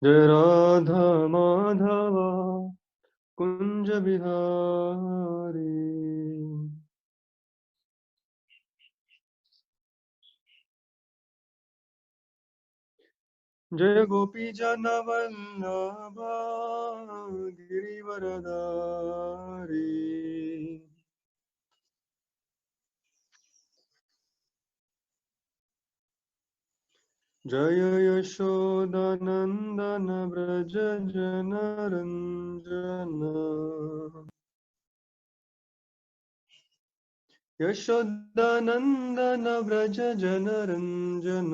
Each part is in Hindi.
जय राधा माधव कुंज बिहारी। जय गोपी जन वल्लभ गिरिवरधारी। जय यशोदानंदन व्रज जन रंजन। यशोदानंदन व्रज जन रंजन।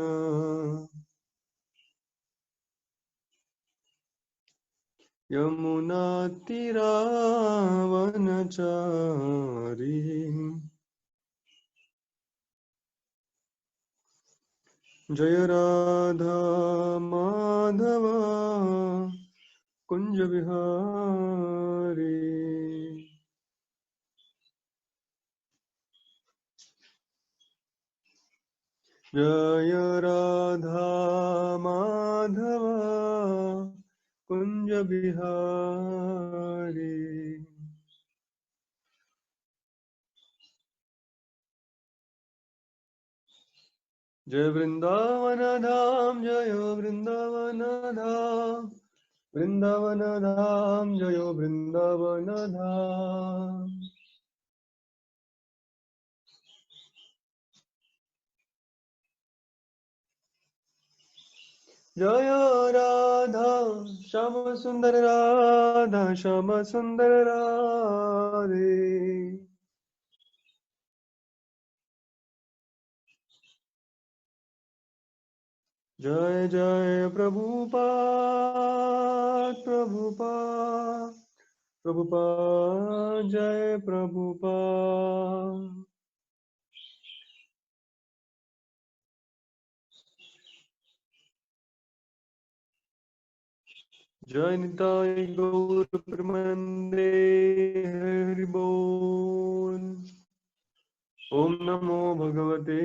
यमुना तीरावनचारी। जय राधा माधव कुंज बिहारी। जय राधा माधव कुंज बिहारी। जय वृंदावन धाम जय वृंदावन धाम। वृंदावन धाम जय वृंदावन धाम। जय राधा श्याम सुंदर राधा श्याम सुंदर राधे। जय जय प्रभुपाद प्रभुपाद प्रभुपाद जय प्रभुपाद। जय निताय गौर प्रेमानंदे हरि बोल। ओम नमो भगवते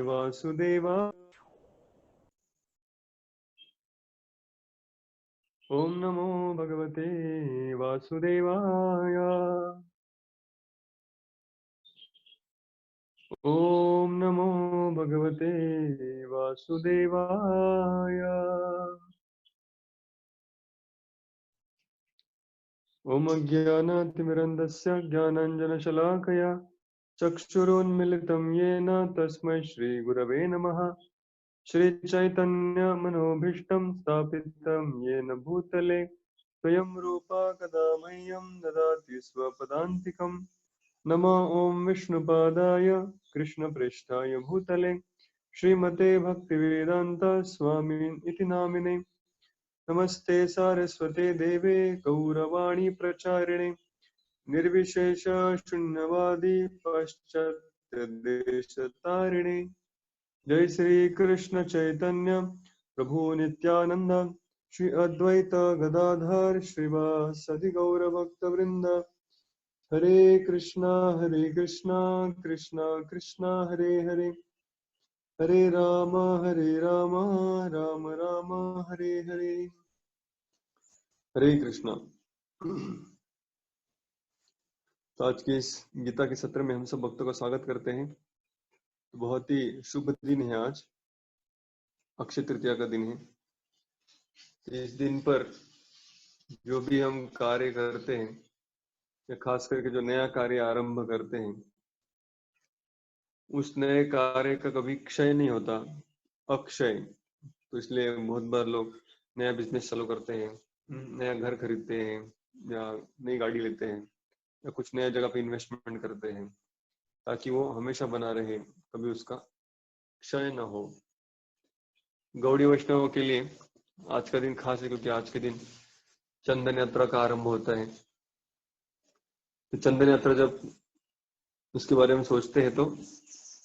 वासुदेवाय। ओम नमो भगवते वासुदेवाय। ओम नमो भगवते वासुदेवाय। ओम अज्ञानतिमिरन्धस्य ज्ञानाञ्जनशलाकया चक्षुरुन्मिलितं येन तस्मै श्रीगुरवे नमः। श्रीचैतन्यमनोभीष्टं स्थापितं येन भूतले स्वयं रूपा कदा मह्यं ददाति स्वपदान्तिकम्। नमो ॐ विष्णुपादाय कृष्णप्रेष्ठाय भूतले श्रीमते भक्तिवेदान्त स्वामी इति नामिने। नमस्ते सारस्वते देवे गौरवाणी प्रचारिणे निर्विशेष शून्यवादी पाश्चात्यदेशतारिणे। जय श्री कृष्ण चैतन्य प्रभु नित्यानंद श्री अद्वैत गदाधर श्रीवासदि गौर भक्तवृंद। हरे कृष्णा कृष्णा कृष्णा हरे हरे। हरे राम राम राम हरे हरे। हरे कृष्णा। तो आज के इस गीता के सत्र में हम सब भक्तों का स्वागत करते हैं। बहुत ही शुभ दिन है आज, अक्षय तृतीया का दिन है। इस दिन पर जो भी हम कार्य करते हैं या खास करके जो नया कार्य आरंभ करते हैं, उस नए कार्य का कभी क्षय नहीं होता, अक्षय। तो इसलिए बहुत बार लोग नया बिजनेस चालू करते हैं, नया घर खरीदते हैं या नई गाड़ी लेते हैं या कुछ नया जगह पे इन्वेस्टमेंट करते हैं ताकि वो हमेशा बना रहे, कभी उसका क्षय न हो। गौड़ी वैष्णवों के लिए आज का दिन खास है क्योंकि आज के दिन चंदन यात्रा का आरंभ होता है। तो चंदन यात्रा जब उसके बारे में सोचते हैं तो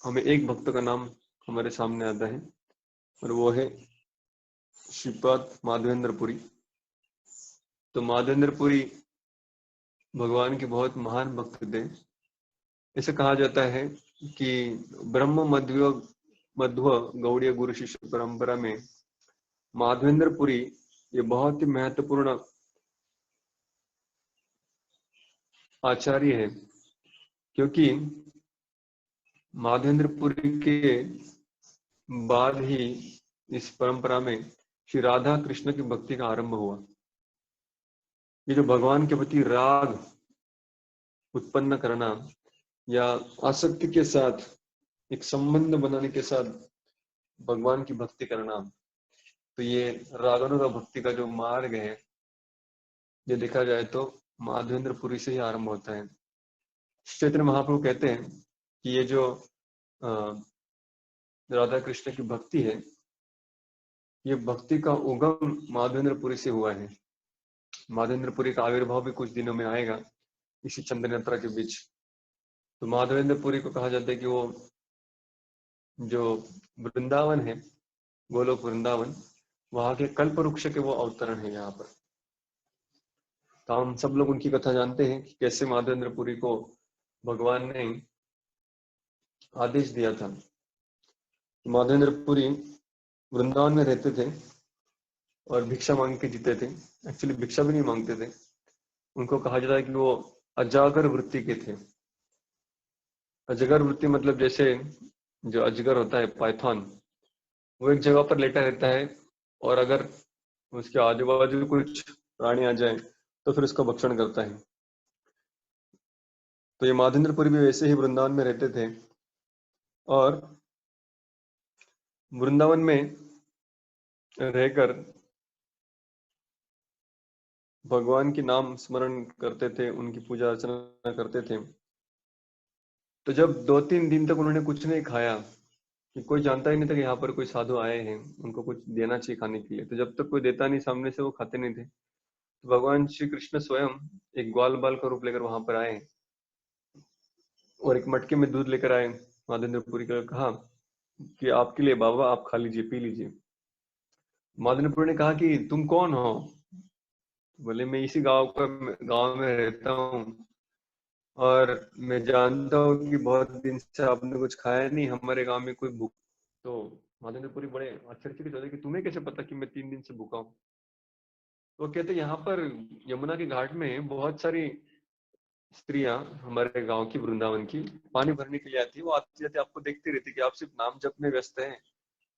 हमें एक भक्त का नाम हमारे सामने आता है और वो है श्रीपाद माधवेंद्रपुरी। तो माधवेंद्रपुरी भगवान के बहुत महान भक्त थे। ऐसे कहा जाता है कि ब्रह्म मध्व गौड़ीय गुरु शिष्य परंपरा में माधवेंद्रपुरी ये बहुत ही महत्वपूर्ण आचार्य है, क्योंकि माधवेंद्रपुरी के बाद ही इस परंपरा में श्री राधा कृष्ण की भक्ति का आरंभ हुआ। ये जो भगवान के प्रति राग उत्पन्न करना या आसक्ति के साथ एक संबंध बनाने के साथ भगवान की भक्ति करना, तो ये रागानुगा भक्ति का जो मार्ग है, ये देखा जाए तो माधवेंद्रपुरी से ही आरंभ होता है। चैतन्य महाप्रभु कहते हैं कि ये जो राधा कृष्ण की भक्ति है, ये भक्ति का उगम माधवेंद्रपुरी से हुआ है। माधवेंद्रपुरी का आविर्भाव भी कुछ दिनों में आएगा इसी चंदन यात्रा के बीच। तो माधवेंद्रपुरी को कहा जाता है कि वो जो वृंदावन है, गोलोक वृंदावन, वहां के कल्प वृक्ष के वो अवतरण है यहाँ पर। तो हम सब लोग उनकी कथा जानते हैं कि कैसे माधवेंद्रपुरी को भगवान ने आदेश दिया था। माधवेंद्रपुरी वृंदावन में रहते थे और भिक्षा मांग के जीते थे। एक्चुअली भिक्षा भी नहीं मांगते थे, उनको कहा जाता है कि वो अजागर वृत्ति के थे। अजगर वृत्ति मतलब जैसे जो अजगर होता है, पाइथन, वो एक जगह पर लेटा रहता है और अगर उसके आजू बाजू कुछ प्राणी आ जाए तो फिर उसका भक्षण करता है। तो ये माधवेंद्रपुरी भी वैसे ही वृंदावन में रहते थे और वृंदावन में रहकर भगवान की नाम स्मरण करते थे, उनकी पूजा अर्चना करते थे। तो जब 2-3 दिन तक उन्होंने कुछ नहीं खाया, कि कोई जानता ही नहीं था कि यहाँ पर कोई साधु आए हैं, उनको कुछ देना चाहिए खाने के लिए, तो जब तक कोई देता नहीं सामने से, वो खाते नहीं थे। तो भगवान श्री कृष्ण स्वयं एक ग्वाल बाल का रूप लेकर वहां पर आए और एक मटके में दूध लेकर आए। माधवेंद्रपुरी को कहा कि आपके लिए बाबा, आप खा लीजिए, पी लीजिए। माधवेंद्रपुरी ने कहा कि तुम कौन हो? बोले मैं इसी गांव में रहता हूँ और मैं जानता हूँ कि बहुत दिन से आपने कुछ खाया नहीं, हमारे गांव में कोई भूख। तो माधवेंद्रपुरी बड़े आश्चर्यचकित होते कि तुम्हें कैसे पता कि मैं 3 दिन से भूखा हूँ? तो कहते यहाँ पर यमुना के घाट में बहुत सारी स्त्रियां हमारे गांव की, वृंदावन की, पानी भरने के लिए आती है। वो आती जाती आपको देखती रहती कि आप सिर्फ नाम जप में व्यस्त हैं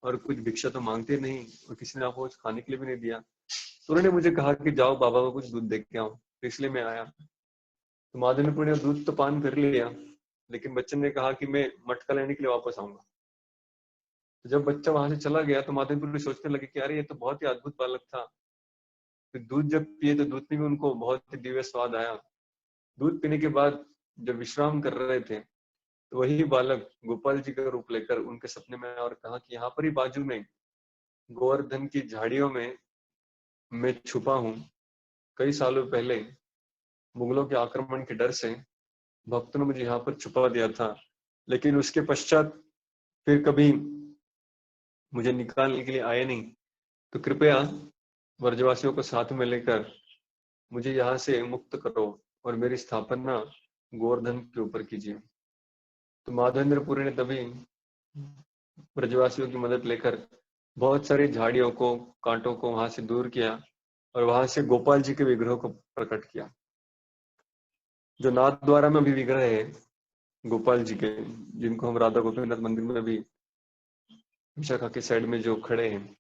और कुछ भिक्षा तो मांगते नहीं, और किसी ने आपको कुछ खाने के लिए भी नहीं दिया। तो उन्होंने मुझे कहा कि जाओ बाबा को कुछ दूध दे के आओ, तो इसलिए मैं आया। तो माधवेंद्रपुर ने दूध तो पान कर लिया, लेकिन बच्चे ने कहा कि मैं मटका लेने के लिए वापस आऊंगा। तो जब बच्चा वहां से चला गया तो माधवेंद्रपुर सोचने लगे कि अरे ये तो बहुत ही अद्भुत बालक था। फिर दूध जब पिए तो दूध में भी उनको बहुत ही दिव्य स्वाद आया। दूध पीने के बाद जब विश्राम कर रहे थे तो वही बालक गोपाल जी का रूप लेकर उनके सपने में आया और कहा कि यहाँ पर ही बाजू में गोवर्धन की झाड़ियों में मैं छुपा हूँ। कई सालों पहले मुगलों के आक्रमण के डर से भक्तों ने मुझे यहाँ पर छुपा दिया था, लेकिन उसके पश्चात फिर कभी मुझे निकालने के लिए आए नहीं। तो कृपया व्रजवासियों को साथ में लेकर मुझे यहाँ से मुक्त करो और मेरी स्थापना गोवर्धन के ऊपर कीजिए। तो माधवेंद्रपुरी ने तभी ब्रजवासियों की मदद लेकर बहुत सारी झाड़ियों को, कांटों को वहां से दूर किया और वहां से गोपाल जी के विग्रह को प्रकट किया। जो नाथ द्वारा में भी विग्रह है गोपाल जी के, जिनको हम राधा गोपीनाथ मंदिर में भी विशाखा के साइड में जो खड़े हैं,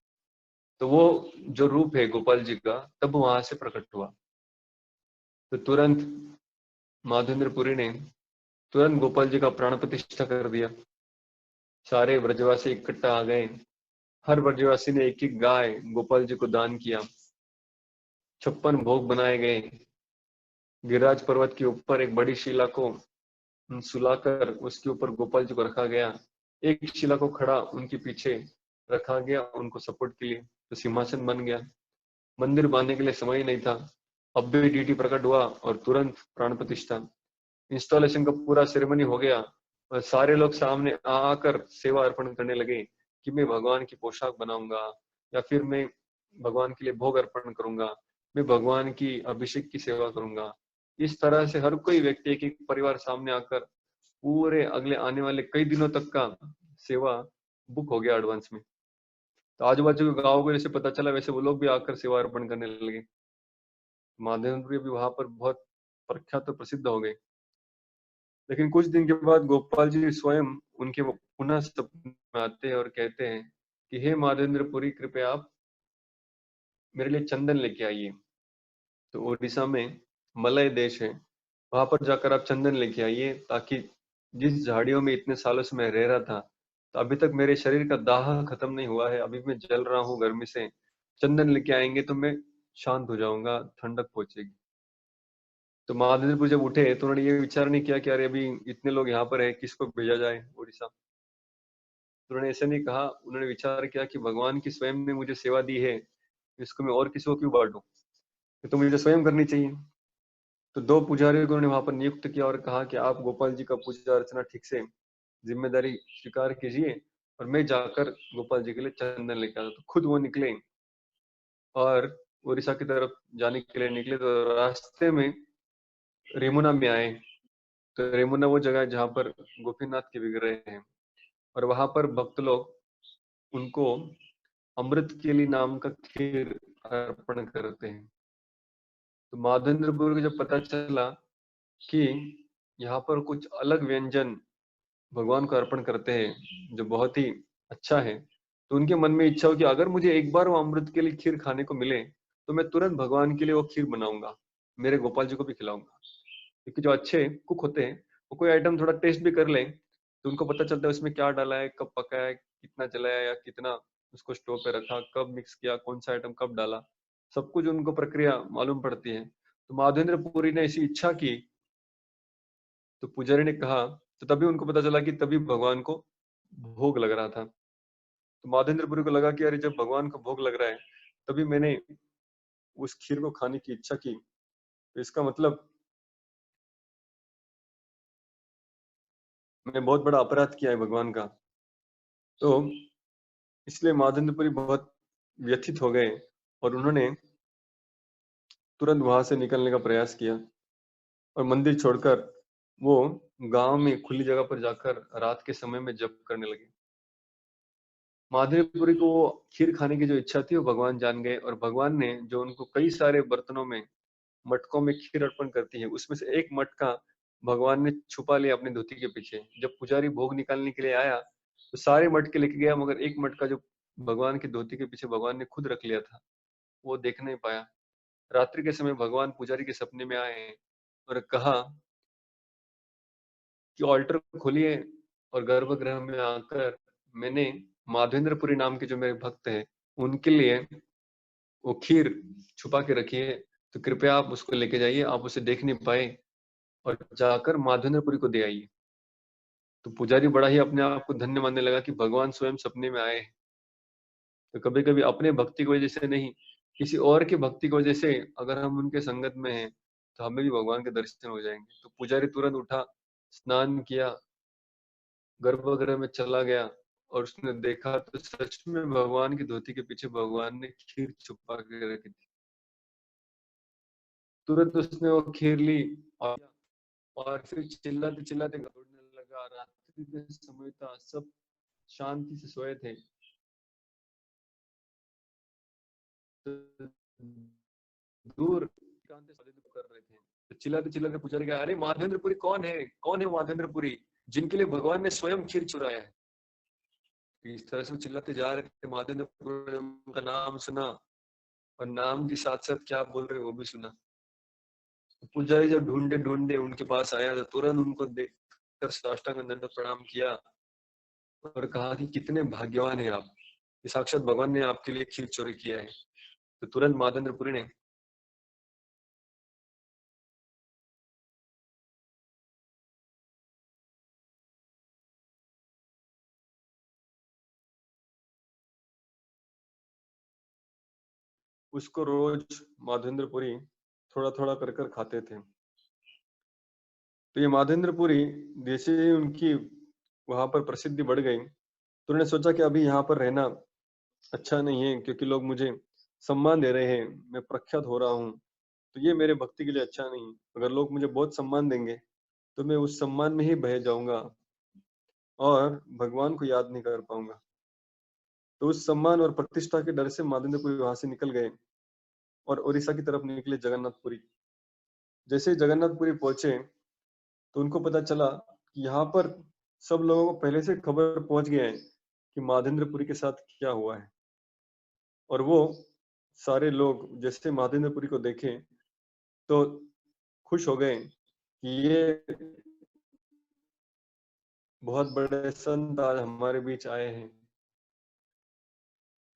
तो वो जो रूप है गोपाल जी का तब वहां से प्रकट हुआ। तो तुरंत माधवेंद्रपुरी ने तुरंत गोपाल जी का प्राण प्रतिष्ठा कर दिया। सारे ब्रजवासी इकट्ठा आ गए। हर ब्रजवासी ने एक एक गाय गोपाल जी को दान किया। 56 भोग बनाए गए। गिरिराज पर्वत के ऊपर एक बड़ी शिला को सुलाकर उसके ऊपर गोपाल जी को रखा गया। एक शिला को खड़ा उनके पीछे रखा गया उनको सपोर्ट के लिए, तो सिंहासन बन गया। मंदिर बांधने के लिए समय ही नहीं था, अब भी डीटी प्रकट हुआ और तुरंत प्राण प्रतिष्ठा। इंस्टॉलेशन का पूरा सेरेमनी हो गया और सारे लोग सामने आकर सेवा अर्पण करने लगे कि मैं भगवान की पोशाक बनाऊंगा या फिर मैं भगवान के लिए भोग अर्पण करूंगा, मैं भगवान की अभिषेक की सेवा करूंगा। इस तरह से हर कोई व्यक्ति, एक एक परिवार सामने आकर पूरे अगले आने वाले कई दिनों तक का सेवा बुक हो गया एडवांस में। तो आजू बाजू के गाँव को जैसे पता चला वैसे वो लोग भी आकर सेवा अर्पण करने लगे। माधवेंद्र भी वहां पर बहुत प्रख्यात और प्रसिद्ध हो गए। लेकिन कुछ दिन के बाद गोपाल जी स्वयं उनके वो पुनः सपने में आते हैं और कहते हैं कि हे माधवेंद्रपुरी, कृपया आप मेरे लिए चंदन लेके आइए। तो उड़ीसा में मलय देश है, वहां पर जाकर आप चंदन लेके आइए, ताकि जिस झाड़ियों में इतने सालों से मैं रह रहा था, तो अभी तक मेरे शरीर का दाह खत्म नहीं हुआ है, अभी मैं जल रहा हूँ गर्मी से। चंदन लेके आएंगे तो मैं शांत हो जाऊंगा, ठंडक पहुंचेगी। तो महादेवपुर जब उठे तो उन्होंने ये विचार नहीं किया कि अरे अभी इतने लोग यहाँ पर हैं, किसको भेजा जाए उड़ीसा। तो उन्होंने ऐसे नहीं कहा, उन्होंने विचार किया कि भगवान की स्वयं ने मुझे सेवा दी है, इसको मैं और किसी को क्यों बांटूं, ये तो मुझे स्वयं करनी चाहिए। तो दो पुजारियों को उन्होंने वहां पर नियुक्त किया और कहा कि आप गोपाल जी का पूजा अर्चना ठीक से जिम्मेदारी स्वीकार कीजिए, और मैं जाकर गोपाल जी के लिए चंदन लेकर आता। तो खुद वो निकले और उड़ीसा की तरफ जाने के लिए निकले, तो रास्ते में रेमुना में आए। तो रेमुना वो जगह है जहाँ पर गोपीनाथ के विग्रह हैं, और वहां पर भक्त लोग उनको अमृत केली नाम का खीर अर्पण करते हैं। तो माधवेंद्रपुर को जब पता चला कि यहाँ पर कुछ अलग व्यंजन भगवान को अर्पण करते हैं जो बहुत ही अच्छा है, तो उनके मन में इच्छा हो कि अगर मुझे एक बार वो अमृत के लिए खीर खाने को मिले तो मैं तुरंत भगवान के लिए वो खीर बनाऊंगा, मेरे गोपाल जी को भी खिलाऊंगा। क्योंकि जो अच्छे कुक होते हैं वो कोई आइटम थोड़ा टेस्ट भी कर ले तो उनको पता चलता है उसमें क्या डाला है, कब पकाया है, कितना जलाया या कितना उसको स्टोव पे रखा, कब मिक्स किया, कौन सा आइटम कब डाला, सब कुछ उनको प्रक्रिया मालूम पड़ती है। तो माधवेंद्र पुरी ने ऐसी इच्छा की, तो पुजारी ने कहा, तो तभी उनको पता चला कि तभी भगवान को भोग लग रहा था। तो माधवेंद्रपुरी को लगा कि अरे जब भगवान को भोग लग रहा है तभी मैंने उस खीर को खाने की इच्छा की, तो इसका मतलब मैंने बहुत बड़ा अपराध किया है भगवान का। तो इसलिए माधवेंद्रपुरी बहुत व्यथित हो गए और उन्होंने तुरंत वहां से निकलने का प्रयास किया और मंदिर छोड़कर वो गांव में खुली जगह पर जाकर रात के समय में जप करने लगे। माधवेपुरी को वो खीर खाने की जो इच्छा थी वो भगवान जान गए, और भगवान ने जो उनको कई सारे बर्तनों में मटकों में खीर अर्पण करती है उसमें से एक मटका भगवान ने छुपा लिया अपनी धोती के पीछे। जब पुजारी भोग निकालने के लिए आया तो सारे मटके लेके गया, मगर एक मटका जो भगवान की धोती के पीछे भगवान ने खुद रख लिया था वो देख नहीं पाया। रात्रि के समय भगवान पुजारी के सपने में आए और कहा कि ऑल्टर खोलिए, और गर्भगृह में आकर मैंने माधवेंद्रपुरी नाम के जो मेरे भक्त हैं उनके लिए वो खीर छुपा के रखी है, तो कृपया आप उसको लेके जाइए, आप उसे देख नहीं पाए और जाकर माधवेंद्रपुरी को दे आइए। तो पुजारी बड़ा ही अपने आप को धन्य मानने लगा कि भगवान स्वयं सपने में आए। तो कभी कभी अपने भक्ति की वजह से नहीं, किसी और की भक्ति की वजह से अगर हम उनके संगत में हैं तो हमें भी भगवान के दर्शन हो जाएंगे। तो पुजारी तुरंत उठा, स्नान किया, गर्भगृह में चला गया, और उसने देखा तो सच में भगवान की धोती के पीछे भगवान ने खीर छुपा के रखी थी। तुरंत उसने वो खीर ली और फिर चिल्लाते चिल्लाते दौड़ने लगा। रात्रि का समय था, सब शांति से सोए थे। तो दूर एकांत कर रहे थे, तो चिल्लाते चिल्लाते पुजारी कहा, अरे माधवेंद्रपुरी कौन है, कौन है माधवेंद्रपुरी जिनके लिए भगवान ने स्वयं खीर चुराया है। तो इस तरह से वो चिल्लाते जा रहे थे। माधवेंद्रपुरी ने उनका नाम सुना और नाम के साथ साथ क्या बोल रहे वो भी सुना। तो पुजारी जब ढूंढे ढूंढे उनके पास आया तो तुरंत उनको देखकर साष्टांग दंडवत प्रणाम किया और कहा कि कितने भाग्यवान है आप, ये साक्षात भगवान ने आपके लिए खीर चोरी किया है। तो तुरंत माधवेंद्रपुरी ने उसको रोज माधवेंद्रपुरी थोड़ा थोड़ा कर कर खाते थे। तो ये माधवेंद्रपुरी जैसे ही उनकी वहां पर प्रसिद्धि बढ़ गई तो उन्होंने सोचा कि अभी यहाँ पर रहना अच्छा नहीं है, क्योंकि लोग मुझे सम्मान दे रहे हैं, मैं प्रख्यात हो रहा हूँ, तो ये मेरे भक्ति के लिए अच्छा नहीं। अगर लोग मुझे बहुत सम्मान देंगे तो मैं उस सम्मान में ही बह जाऊंगा और भगवान को याद नहीं कर पाऊंगा। तो उस सम्मान और प्रतिष्ठा के डर से माधवेंद्रपुरी वहां से निकल गए और उड़ीसा की तरफ निकले जगन्नाथपुरी। जैसे ही जगन्नाथपुरी पहुंचे तो उनको पता चला कि यहाँ पर सब लोगों को पहले से खबर पहुंच गया है कि माधवेंद्रपुरी के साथ क्या हुआ है। और वो सारे लोग जैसे माधवेंद्रपुरी को देखे तो खुश हो गए कि ये बहुत बड़े संत आज हमारे बीच आए हैं।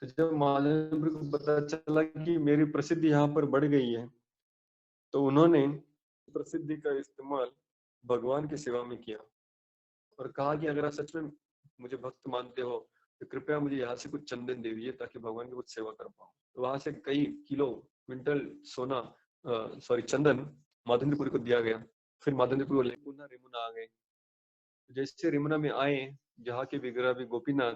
तो जब माधवेंद्रपुरी को पता चला कि मेरी प्रसिद्धि यहाँ पर बढ़ गई है, तो उन्होंने प्रसिद्धि का इस्तेमाल भगवान की सेवा में किया और कहा कि अगर आप सच में मुझे भक्त मानते हो तो कृपया मुझे यहाँ से कुछ चंदन दे दीजिए ताकि भगवान की कुछ सेवा कर पाऊँ। तो वहां से कई किलो क्विंटल सोना चंदन माधवेंद्रपुरी को दिया गया। फिर माधवेंद्रपुरी को पुनः रेमुना आ गए। जैसे रेमुना में आए, जहाँ के विग्रह भी गोपीनाथ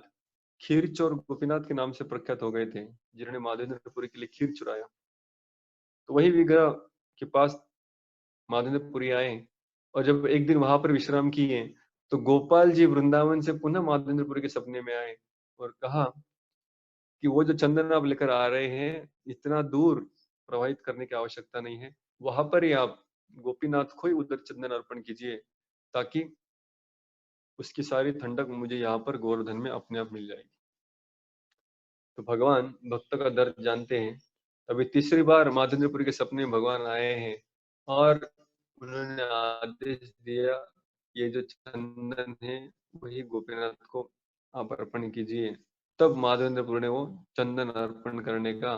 खीरचोर गोपीनाथ के नाम से प्रख्यात हो गए थे, जिन्होंने माधवेंद्रपुरी के लिए खीर चुराया। तो वही विग्रह के पास माधवेंद्रपुरी आए और जब एक दिन वहां पर विश्राम किए तो गोपाल जी वृंदावन से पुनः माधवेंद्रपुरी के सपने में आए और कहा कि वो जो चंदन आप लेकर आ रहे हैं इतना दूर प्रवाहित करने की आवश्यकता नहीं है, वहां पर ही आप गोपीनाथ को ही उधर चंदन अर्पण कीजिए ताकि उसकी सारी ठंडक मुझे यहाँ पर गोवर्धन में अपने आप मिल जाएगी। तो भगवान भक्त का दर्द जानते हैं। अभी तीसरी बार माधवेंद्रपुरी के सपने में भगवान आए हैं और उन्होंने आदेश दिया, ये जो चंदन है वही गोपीनाथ को आप अर्पण कीजिए। तब माधवेंद्रपुरी ने वो चंदन अर्पण करने का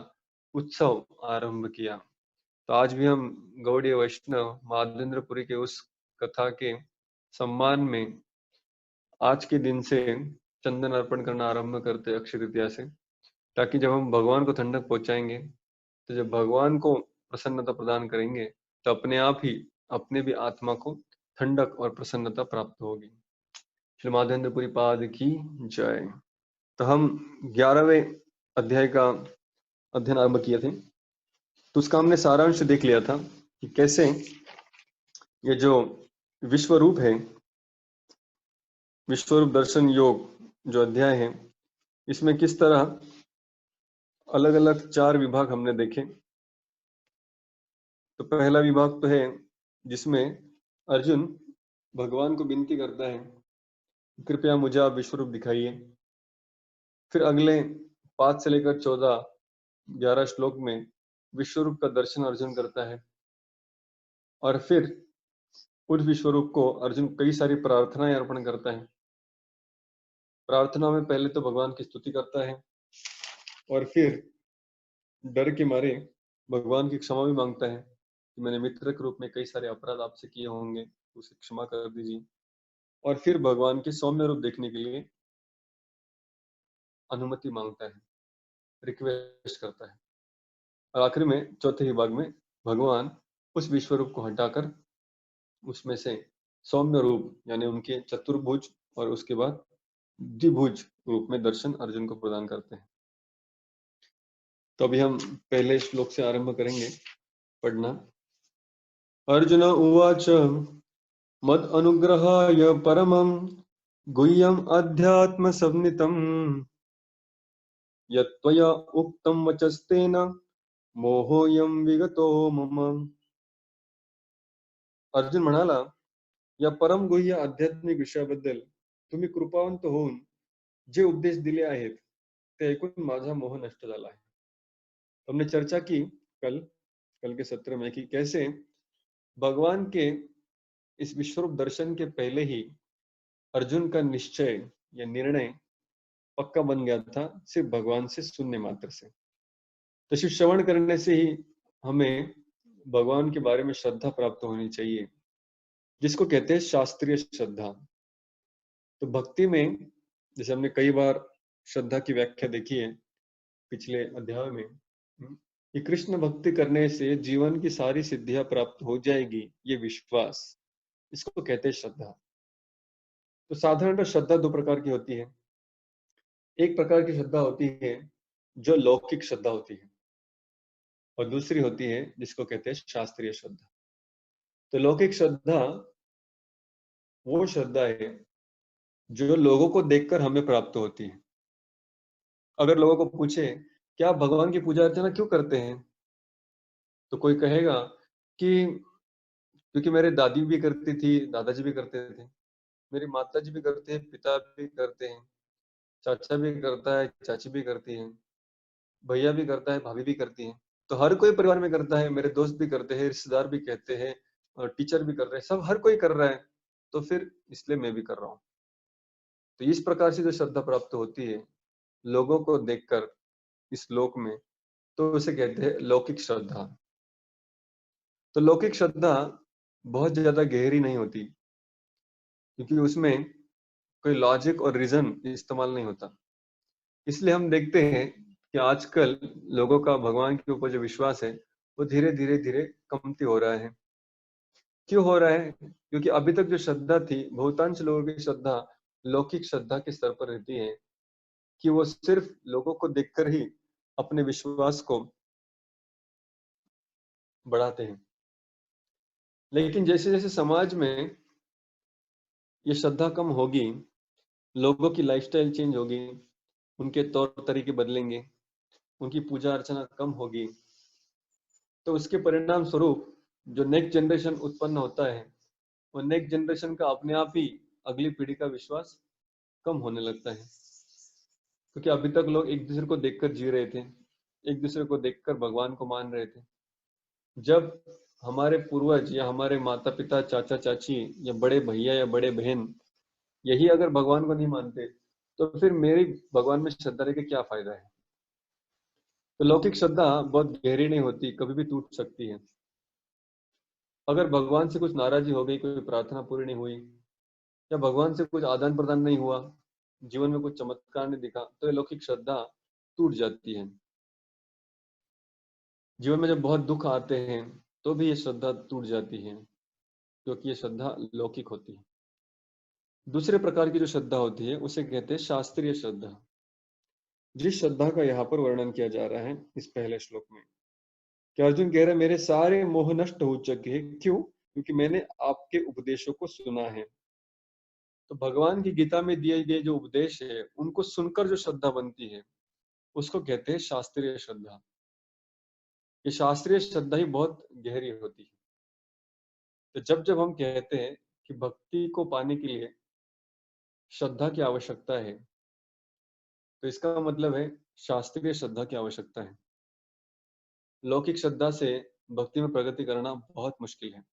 उत्सव आरंभ किया। तो आज भी हम गौड़ीय वैष्णव माधवेंद्रपुरी के उस कथा के सम्मान में आज के दिन से चंदन अर्पण करना आरंभ करते अक्षय तृतीया से, ताकि जब हम भगवान को ठंडक पहुंचाएंगे तो जब भगवान को प्रसन्नता प्रदान करेंगे तो अपने आप ही अपने भी आत्मा को ठंडक और प्रसन्नता प्राप्त होगी। श्री माधवेंद्रपुरी पाद की जय। तो हम 11वें अध्याय का अध्ययन आरंभ किए थे, तो उसका हमने सारांश देख लिया था कि कैसे ये जो विश्व रूप है, विश्वरूप दर्शन योग जो अध्याय है, इसमें किस तरह अलग अलग 4 विभाग हमने देखे। तो पहला विभाग तो है जिसमें अर्जुन भगवान को विनती करता है, कृपया मुझे आप विश्वरूप दिखाइए। फिर अगले 5 से लेकर 14 11 श्लोक में विश्वरूप का दर्शन अर्जुन करता है और फिर उस विश्वरूप को अर्जुन कई सारी प्रार्थनाएं अर्पण करता है। प्रार्थना में पहले तो भगवान की स्तुति करता है और फिर डर के मारे भगवान की क्षमा भी मांगता है कि मैंने मित्र के रूप में कई सारे अपराध आपसे किए होंगे, तो उसे क्षमा कर दीजिए। और फिर भगवान के सौम्य रूप देखने के लिए अनुमति मांगता है, रिक्वेस्ट करता है। और आखिर में चौथे विभाग में भगवान उस विश्व रूप को हटाकर उसमें से सौम्य रूप यानी उनके चतुर्भुज और उसके बाद द्विभुज रूप में दर्शन अर्जुन को प्रदान करते हैं। तो अभी हम पहले श्लोक से आरंभ करेंगे पढ़ना। अर्जुन उवाच मद अनुग्रहाय परमं गुह्यम अध्यात्म संनितं यत्त्वया उक्तं वचस्तेन मोहोयम विगतो मम। अर्जुन म्हणाला, या परम गुह्य आध्यात्मिक विषयाबद्दल तुम्ही कृपावंत होऊन जे उपदेश दिले आहेत ते ऐकून माझा मोह नष्ट झाला आहे। हमने चर्चा की कल के सत्र में कि कैसे भगवान के इस विश्वरूप दर्शन के पहले ही अर्जुन का निश्चय या निर्णय पक्का बन गया था सिर्फ भगवान से सुनने मात्र से। तो सिर्फ श्रवण करने से ही हमें भगवान के बारे में श्रद्धा प्राप्त होनी चाहिए, जिसको कहते हैं शास्त्रीय श्रद्धा। तो भक्ति में जैसे हमने कई बार श्रद्धा की व्याख्या देखी है पिछले अध्याय में कि कृष्ण भक्ति करने से जीवन की सारी सिद्धियां प्राप्त हो जाएगी, ये विश्वास, इसको कहते हैं श्रद्धा। तो साधारणतः श्रद्धा 2 प्रकार की होती है। एक प्रकार की श्रद्धा होती है जो लौकिक श्रद्धा होती है और दूसरी होती है जिसको कहते हैं शास्त्रीय श्रद्धा। तो लौकिक श्रद्धा वो श्रद्धा है जो लोगों को देखकर हमें प्राप्त होती है। अगर लोगों को पूछे क्या आप भगवान की पूजा अर्चना क्यों करते हैं, तो कोई कहेगा कि क्योंकि मेरे दादी भी करती थी, दादाजी भी करते थे, मेरी माता जी भी करते हैं, पिता भी करते हैं, चाचा भी करता है, चाची भी करती है, भैया भी करता है, भाभी भी करती है। तो हर कोई परिवार में करता है, मेरे दोस्त भी करते हैं, रिश्तेदार भी कहते हैं और टीचर भी कर रहे हैं, सब हर कोई कर रहा है, तो फिर इसलिए मैं भी कर रहा हूँ। तो इस प्रकार से जो श्रद्धा प्राप्त होती है लोगों को देखकर इस लोक में, तो उसे कहते हैं लौकिक श्रद्धा। तो लौकिक श्रद्धा बहुत ज्यादा गहरी नहीं होती, क्योंकि उसमें कोई लॉजिक और रीजन इस्तेमाल नहीं होता। इसलिए हम देखते हैं कि आजकल लोगों का भगवान के ऊपर जो विश्वास है वो धीरे धीरे धीरे कमती हो रहा है। क्यों हो रहा है? क्योंकि अभी तक जो श्रद्धा थी, बहुतांश लोगों की श्रद्धा लौकिक श्रद्धा के स्तर पर रहती है, कि वो सिर्फ लोगों को देखकर ही अपने विश्वास को बढ़ाते हैं। लेकिन जैसे जैसे समाज में ये श्रद्धा कम होगी, लोगों की लाइफस्टाइल चेंज होगी, उनके तौर तरीके बदलेंगे, उनकी पूजा अर्चना कम होगी, तो उसके परिणाम स्वरूप जो नेक्स्ट जनरेशन उत्पन्न होता है, वो नेक्स्ट जनरेशन का अपने आप ही अगली पीढ़ी का विश्वास कम होने लगता है। क्योंकि अभी तक लोग एक दूसरे को देखकर जी रहे थे, एक दूसरे को देखकर भगवान को मान रहे थे। जब हमारे पूर्वज या हमारे माता पिता, चाचा चाची या बड़े भैया या बड़े बहन यही अगर भगवान को नहीं मानते, तो फिर मेरी भगवान में श्रद्धा रह के क्या फायदा है? तो लौकिक श्रद्धा बहुत गहरी नहीं होती, कभी भी टूट सकती है। अगर भगवान से कुछ नाराजगी हो गई, कोई प्रार्थना पूरी नहीं हुई, या भगवान से कुछ आदान प्रदान नहीं हुआ, जीवन में कुछ चमत्कार नहीं दिखा, तो ये लौकिक श्रद्धा टूट जाती है। जीवन में जब बहुत दुख आते हैं तो भी ये श्रद्धा टूट जाती है, क्योंकि ये श्रद्धा लौकिक होती है। दूसरे प्रकार की जो श्रद्धा होती है उसे कहते हैं शास्त्रीय श्रद्धा। जिस श्रद्धा का यहाँ पर वर्णन किया जा रहा है इस पहले श्लोक में, कि अर्जुन कह रहे हैं मेरे सारे मोह नष्ट हो चुके हैं। क्यों? क्योंकि मैंने आपके उपदेशों को सुना है। तो भगवान की गीता में दिए गए जो उपदेश है उनको सुनकर जो श्रद्धा बनती है उसको कहते हैं शास्त्रीय श्रद्धा। ये शास्त्रीय श्रद्धा ही बहुत गहरी होती है। तो जब जब हम कहते हैं कि भक्ति को पाने के लिए श्रद्धा की आवश्यकता है, तो इसका मतलब है शास्त्रीय श्रद्धा की आवश्यकता है। लौकिक श्रद्धा से भक्ति में प्रगति करना बहुत मुश्किल है।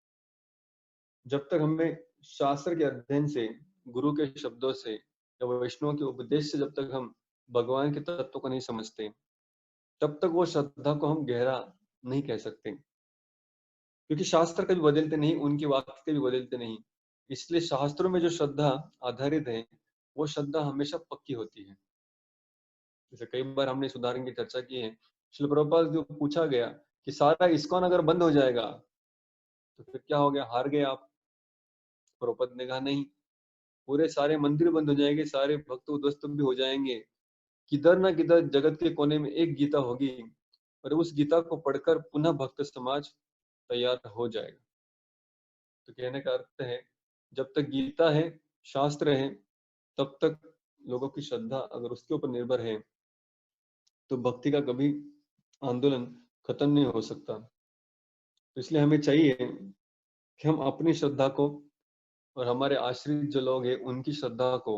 जब तक हमें शास्त्र के अध्ययन से, गुरु के शब्दों से या वैष्णव के उपदेश से जब तक हम भगवान के तत्व को नहीं समझते, तब तक वो श्रद्धा को हम गहरा नहीं कह सकते। क्योंकि शास्त्र कभी बदलते नहीं, उनके वाक्य कभी बदलते नहीं। इसलिए शास्त्रों में जो श्रद्धा आधारित है वो श्रद्धा हमेशा पक्की होती है। जैसे कई बार हमने इस उदाहरण की चर्चा की है, श्रील प्रभुपाद जो पूछा गया कि सारा इस्कॉन अगर बंद हो जाएगा तो फिर क्या हो गया, हार गए आप? प्रभुपाद ने कहा नहीं, पूरे सारे मंदिर बंद हो जाएंगे, सारे भक्त उद्वस्त भी हो जाएंगे, किधर ना किधर जगत के कोने में एक गीता होगी और उस गीता को पढ़कर पुनः भक्त समाज तैयार हो जाएगा। तो कहने का अर्थ है जब तक गीता है, शास्त्र है, तब तक लोगों की श्रद्धा अगर उसके ऊपर निर्भर है तो भक्ति का कभी आंदोलन खत्म नहीं हो सकता। तो इसलिए हमें चाहिए कि हम अपनी श्रद्धा को और हमारे आश्रित जो लोग हैं उनकी श्रद्धा को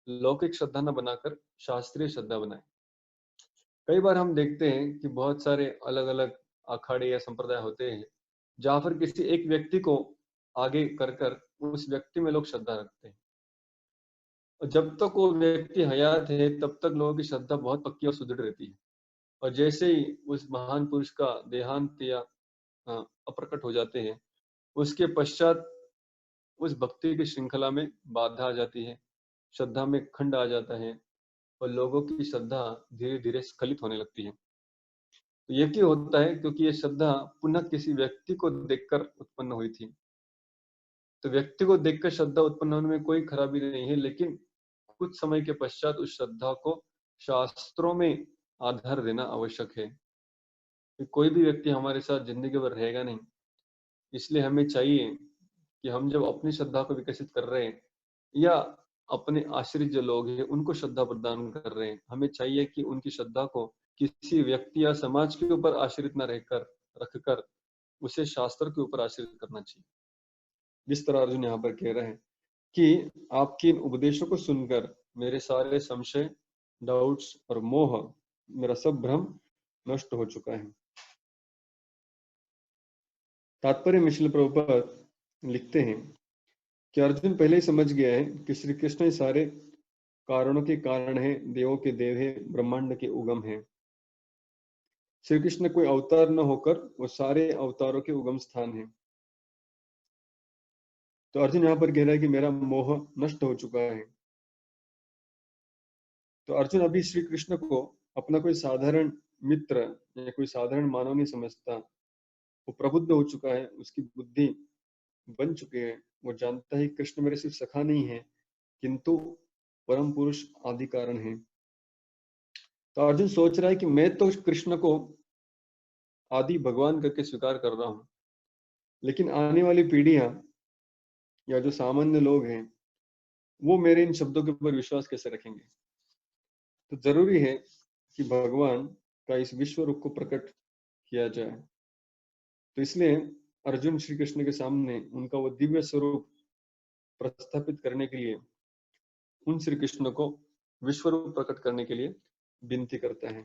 लौकिक श्रद्धा न बनाकर शास्त्रीय श्रद्धा बनाएं। कई बार हम देखते हैं कि बहुत सारे अलग अलग अखाड़े या संप्रदाय होते हैं जहाँ पर किसी एक व्यक्ति को आगे कर कर उस व्यक्ति में लोग श्रद्धा रखते हैं, और जब तक वो व्यक्ति हयात है तब तक लोगों की श्रद्धा बहुत पक्की और सुदृढ़ रहती है। और जैसे ही उस महान पुरुष का देहांत या अप्रकट हो जाते हैं, उसके पश्चात उस भक्ति की श्रृंखला में बाधा आ जाती है, श्रद्धा में खंड आ जाता है और लोगों की श्रद्धा धीरे धीरे स्खलित होने लगती है। तो ये क्यों होता है? क्योंकि ये श्रद्धा पुनः किसी व्यक्ति को देखकर उत्पन्न हुई थी। तो व्यक्ति को देखकर श्रद्धा उत्पन्न होने में कोई खराबी नहीं है, लेकिन कुछ समय के पश्चात उस श्रद्धा को शास्त्रों में आधार देना आवश्यक है। कि कोई भी व्यक्ति हमारे साथ जिंदगी भर रहेगा नहीं, इसलिए हमें चाहिए कि हम जब अपनी श्रद्धा को विकसित कर रहे हैं या अपने आश्रित जो लोग हैं उनको श्रद्धा प्रदान कर रहे हैं। हमें चाहिए कि उनकी श्रद्धा को किसी व्यक्ति या समाज के ऊपर आश्रित न रहकर रखकर उसे शास्त्र के ऊपर आश्रित करना चाहिए। जिस तरह अर्जुन यहाँ पर कह रहे हैं कि आपके इन उपदेशों को सुनकर मेरे सारे संशय, डाउट्स और मोह, मेरा सब भ्रम नष्ट हो चुका है। तात्पर्य में श्रील प्रभुपाद लिखते हैं कि अर्जुन पहले ही समझ गया है कि श्री कृष्ण ही सारे कारणों के कारण है, देवों के देव है, ब्रह्मांड के उगम है। श्री कृष्ण कोई अवतार न होकर वो सारे अवतारों के उगम स्थान है। तो अर्जुन यहाँ पर कह रहा है कि मेरा मोह नष्ट हो चुका है। तो अर्जुन अभी श्री कृष्ण को अपना कोई साधारण मित्र या कोई साधारण मानव नहीं समझता। वो प्रबुद्ध हो चुका है, उसकी बुद्धि बन चुकी है। वो जानता है कृष्ण मेरे सिर्फ सखा नहीं है किंतु परम पुरुष आदि कारण है। तो अर्जुन सोच रहा है कि मैं तो कृष्ण को आदि भगवान करके स्वीकार कर रहा हूं, लेकिन आने वाली पीढ़ियां या जो सामान्य लोग हैं वो मेरे इन शब्दों के ऊपर विश्वास कैसे रखेंगे। तो जरूरी है कि भगवान का इस विश्व रूप को प्रकट किया जाए। तो इसलिए अर्जुन श्री कृष्ण के सामने उनका वो दिव्य स्वरूप प्रस्थापित करने के लिए, उन श्री कृष्ण को विश्व रूप प्रकट करने के लिए विनती करता है।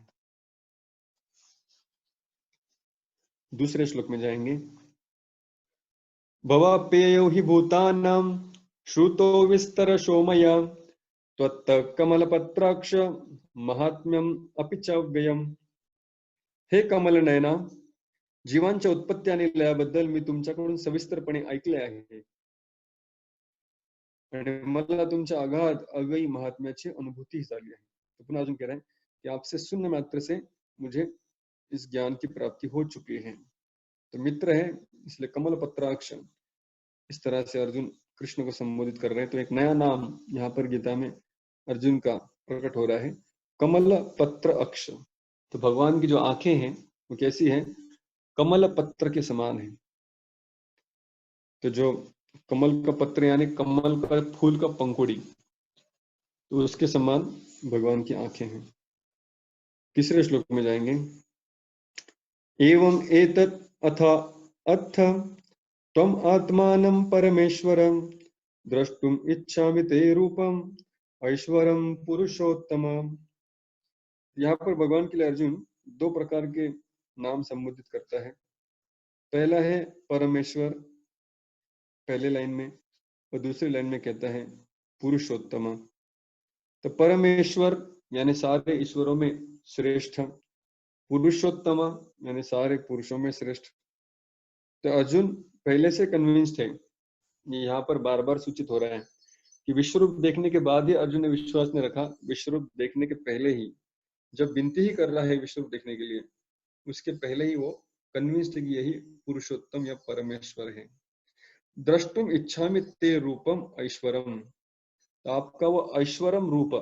दूसरे श्लोक में जाएंगे। भवाप्ययो हि भूतानां श्रुतो विस्तरशो मया त्वत्त कमलपत्राक्ष महात्म्यम अपि च व्ययम्। हे कमल नयना, जीवांच्या उत्पत्ती आणि लयाबद्दल मी तुमच्याकडून सविस्तरपणे ऐकले आहे आणि मला तुमच्या अगाध अव्ययी महात्म्याची अनुभूती झाली आहे। तो पुनः अर्जुन कह रहे हैं कि आपसे सुनने मात्र से मुझे इस ज्ञान की प्राप्ति हो चुकी है। तो मित्र है इसलिए कमल पत्राक्ष, इस तरह से अर्जुन कृष्ण को संबोधित कर रहे हैं। तो एक नया नाम यहाँ पर गीता में अर्जुन का प्रकट हो रहा है, कमल पत्र अक्ष। तो भगवान की जो आंखें हैं वो कैसी है, कमल पत्र के समान है। तो जो कमल का पत्र यानी कमल का फूल का पंखुड़ी, तो उसके समान भगवान की आंखें हैं। तीसरे श्लोक में जाएंगे। एवं एतत् अथ अथ त्वम् आत्मानं परमेश्वरं द्रष्टुम इच्छामि ते रूपम ऐश्वरम पुरुषोत्तम। यहाँ पर भगवान के लिए अर्जुन दो प्रकार के नाम संबोधित करता है। पहला है परमेश्वर पहले लाइन में, और दूसरी लाइन में कहता है पुरुषोत्तम। तो परमेश्वर यानी सारे ईश्वरों में श्रेष्ठ, पुरुषोत्तम यानी सारे पुरुषों में श्रेष्ठ। तो अर्जुन पहले से कन्विंस्ड है, ये यहाँ पर बार बार सूचित हो रहा है कि विश्वरूप देखने के बाद ही अर्जुन ने विश्वास नहीं रखा। विश्वरूप देखने के पहले ही, जब विनती ही कर रहा है विश्वरूप देखने के लिए, उसके पहले ही वो कन्विंस्ड है कि यही पुरुषोत्तम या परमेश्वर है। द्रष्टुम इच्छामि ते रूपम ऐश्वरम, तो आपका वो ऐश्वरम रूप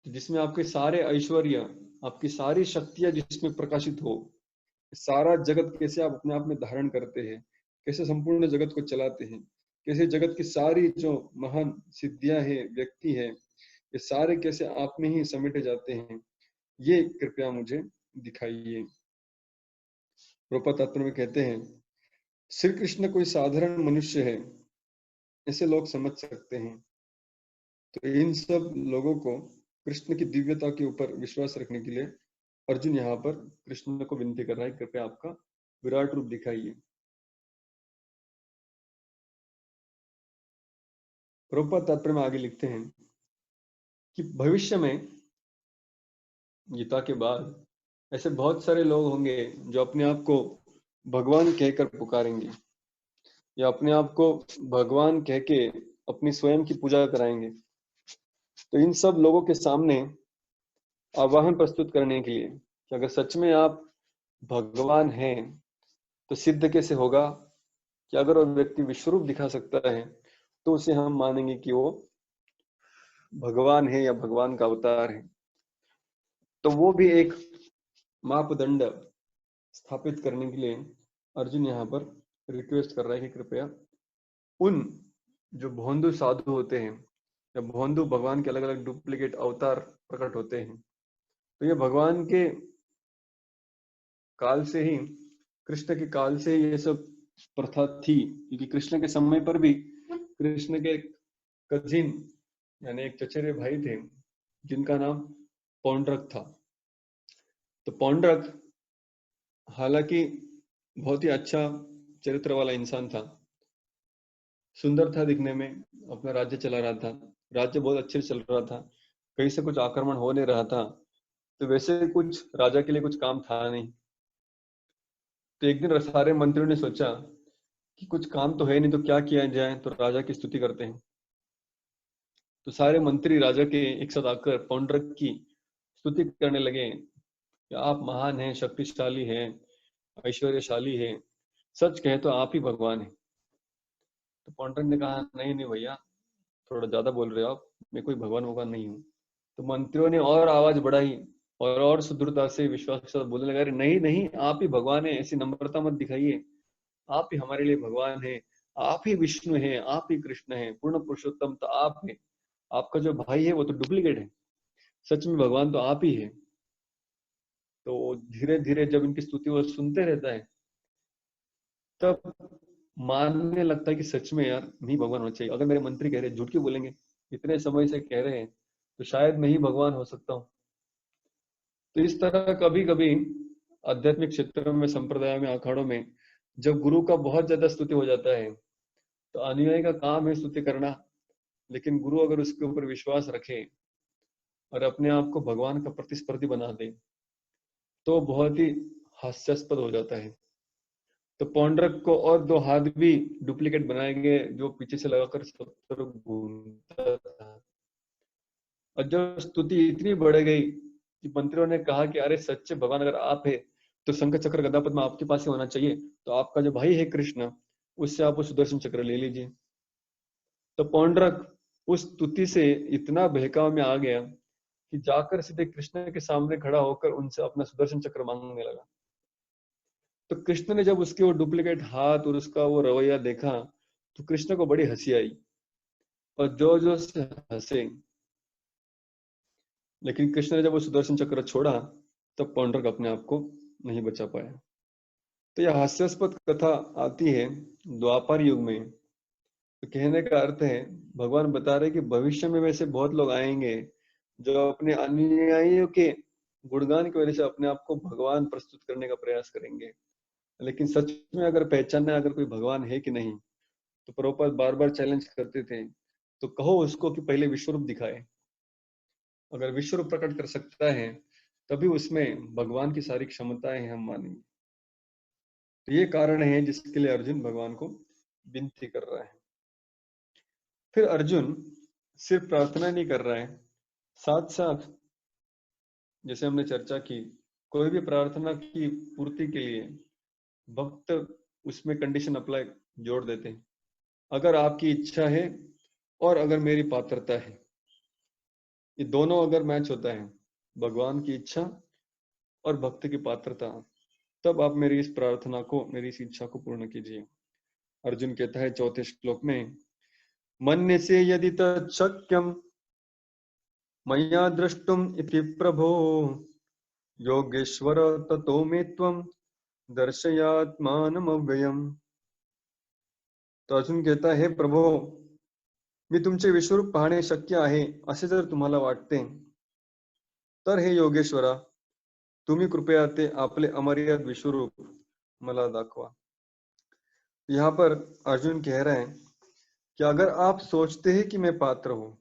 जिसमें आपके सारे ऐश्वर्य, आपकी सारी शक्तियां जिसमें प्रकाशित हो, सारा जगत कैसे आप अपने आप में धारण करते हैं, कैसे संपूर्ण जगत को चलाते हैं, कैसे जगत की सारी जो महान सिद्धियां हैं, व्यक्ति है, ये सारे कैसे आप में ही समेटे जाते हैं, ये कृपया मुझे दिखाइए। प्रभुपाद तात्पर्य में कहते हैं श्री कृष्ण कोई साधारण मनुष्य है ऐसे लोग समझ सकते हैं। तो इन सब लोगों को कृष्ण की दिव्यता के ऊपर विश्वास रखने के लिए अर्जुन यहाँ पर कृष्ण को विनती कर रहा है, कृपया आपका विराट रूप दिखाइए। प्रभुपाद तात्पर्य में आगे लिखते हैं कि भविष्य में गीता के बाद ऐसे बहुत सारे लोग होंगे जो अपने आप को भगवान कहकर पुकारेंगे या अपने आप को भगवान कह के अपनी स्वयं की पूजा कराएंगे। तो इन सब लोगों के सामने आह्वान प्रस्तुत करने के लिए कि अगर सच में आप भगवान हैं तो सिद्ध कैसे होगा कि अगर वो व्यक्ति विश्वरूप दिखा सकता है तो उसे हम मानेंगे कि वो भगवान है या भगवान का अवतार है। तो वो भी एक मापदंड स्थापित करने के लिए अर्जुन यहाँ पर रिक्वेस्ट कर रहा है कि कृपया उन जो भोंदू साधु होते हैं या भोंदू भगवान के अलग अलग डुप्लीकेट अवतार प्रकट होते हैं, तो ये भगवान के काल से ही, कृष्ण के काल से ही ये सब प्रथा थी, क्योंकि कृष्ण के समय पर भी कृष्ण के कजिन यानी एक चचेरे भाई थे जिनका नाम पौंड्रक था। तो पौंड्रक हालांकि बहुत ही अच्छा चरित्र वाला इंसान था, सुंदर था दिखने में, अपना राज्य चला रहा था, राज्य बहुत अच्छे से चल रहा था, कहीं से कुछ आक्रमण हो नहीं रहा था, तो वैसे कुछ राजा के लिए कुछ काम था नहीं। तो एक दिन सारे मंत्रियों ने सोचा कि कुछ काम तो है नहीं, तो क्या किया जाए, तो राजा की स्तुति करते हैं। तो सारे मंत्री राजा के एक साथ आकर पौंड्रक की स्तुति करने लगे कि आप महान हैं, शक्तिशाली हैं, ऐश्वर्यशाली हैं, सच कहे तो आप ही भगवान हैं। तो पौंड्रक ने कहा नहीं नहीं भैया, थोड़ा ज्यादा बोल रहे हो आप, मैं कोई भगवान भगवान नहीं हूँ। तो मंत्रियों ने और आवाज बढ़ाई और सुदृढ़ता से विश्वास के साथ बोलने लगा, अरे नहीं नहीं, आप ही भगवान है, ऐसी नम्रता मत दिखाइए, आप ही हमारे लिए भगवान है, आप ही विष्णु है, आप ही कृष्ण है, पूर्ण पुरुषोत्तम तो आप है, आपका जो भाई है वो तो डुप्लीकेट है, सच में भगवान तो आप ही है। तो धीरे धीरे जब इनकी स्तुति वो सुनते रहता है, तब मानने लगता है कि सच में यार मैं ही भगवान होना चाहिए, अगर मेरे मंत्री कह रहे झूठ क्यों बोलेंगे, इतने समय से कह रहे हैं, तो शायद मैं ही भगवान हो सकता हूँ। तो इस तरह कभी कभी आध्यात्मिक क्षेत्रों में, संप्रदाय में, अखाड़ों में जब गुरु का बहुत ज्यादा स्तुति हो जाता है, तो अनुयायी का काम है स्तुति करना, लेकिन गुरु अगर उसके ऊपर विश्वास रखे और अपने आप को भगवान का प्रतिस्पर्धी बना दे, तो बहुत ही हास्यास्पद हो जाता है। तो पौंड्रक को और दो हाथ भी डुप्लीकेट बनाए गए जो पीछे से लगाकर सब तरफ घूमता था। और जब स्तुति इतनी बढ़ गई कि मंत्रियों ने कहा कि अरे सच्चे भगवान अगर आप है, तो शंख चक्र गदा पद्म आपके पास ही होना चाहिए, तो आपका जो भाई है कृष्ण, उससे आप वो सुदर्शन चक्र ले लीजिए। तो पौंड्रक उस स्तुति से इतना बहकाव में आ गया कि जाकर सीधे कृष्ण के सामने खड़ा होकर उनसे अपना सुदर्शन चक्र मांगने लगा। तो कृष्ण ने जब उसके वो डुप्लीकेट हाथ और उसका वो रवैया देखा, तो कृष्ण को बड़ी हंसी आई और जोर जोर से हंसे। लेकिन कृष्ण ने जब वो सुदर्शन चक्र छोड़ा, तब पौंड्रक अपने आप को नहीं बचा पाया। तो यह हास्यास्पद कथा आती है द्वापर युग में। तो कहने का अर्थ है, भगवान बता रहे कि भविष्य में वैसे बहुत लोग आएंगे जो अपने अनुयायियों के गुणगान की वजह से अपने आप को भगवान प्रस्तुत करने का प्रयास करेंगे, लेकिन सच में अगर पहचानना है अगर कोई भगवान है कि नहीं, तो प्रभुपाद बार बार चैलेंज करते थे, तो कहो उसको कि पहले विश्वरूप दिखाए। अगर विश्वरूप प्रकट कर सकता है, तभी उसमें भगवान की सारी क्षमताएं हैं, हम मानेंगे। तो ये कारण है जिसके लिए अर्जुन भगवान को विनती कर रहा है। फिर अर्जुन सिर्फ प्रार्थना नहीं कर रहा है, साथ साथ जैसे हमने चर्चा की, कोई भी प्रार्थना की पूर्ति के लिए भक्त उसमें कंडीशन अप्लाई जोड़ देते हैं। अगर आपकी इच्छा है और अगर मेरी पात्रता है, ये दोनों अगर मैच होता है, भगवान की इच्छा और भक्त की पात्रता, तब आप मेरी इस प्रार्थना को, मेरी इस इच्छा को पूर्ण कीजिए। अर्जुन कहता है चौथे श्लोक में, मन्य से यदि तत्शक्यम मया द्रष्टुम इति प्रभो योगेश्वर ततो मे त्वं दर्शयात्मानमव्ययम्। तो अर्जुन कहता है, प्रभो मी तुमचे विश्वरूप पाहणे शक्य आहे असे जर तुम्हाला वाटते, तर हे योगेश्वरा, तुम्ही कृपया ते आपले अमर्याद विश्वरूप मला दाखवा। यहाँ पर अर्जुन कह रहे हैं कि अगर आप सोचते हैं कि मैं पात्र हूं,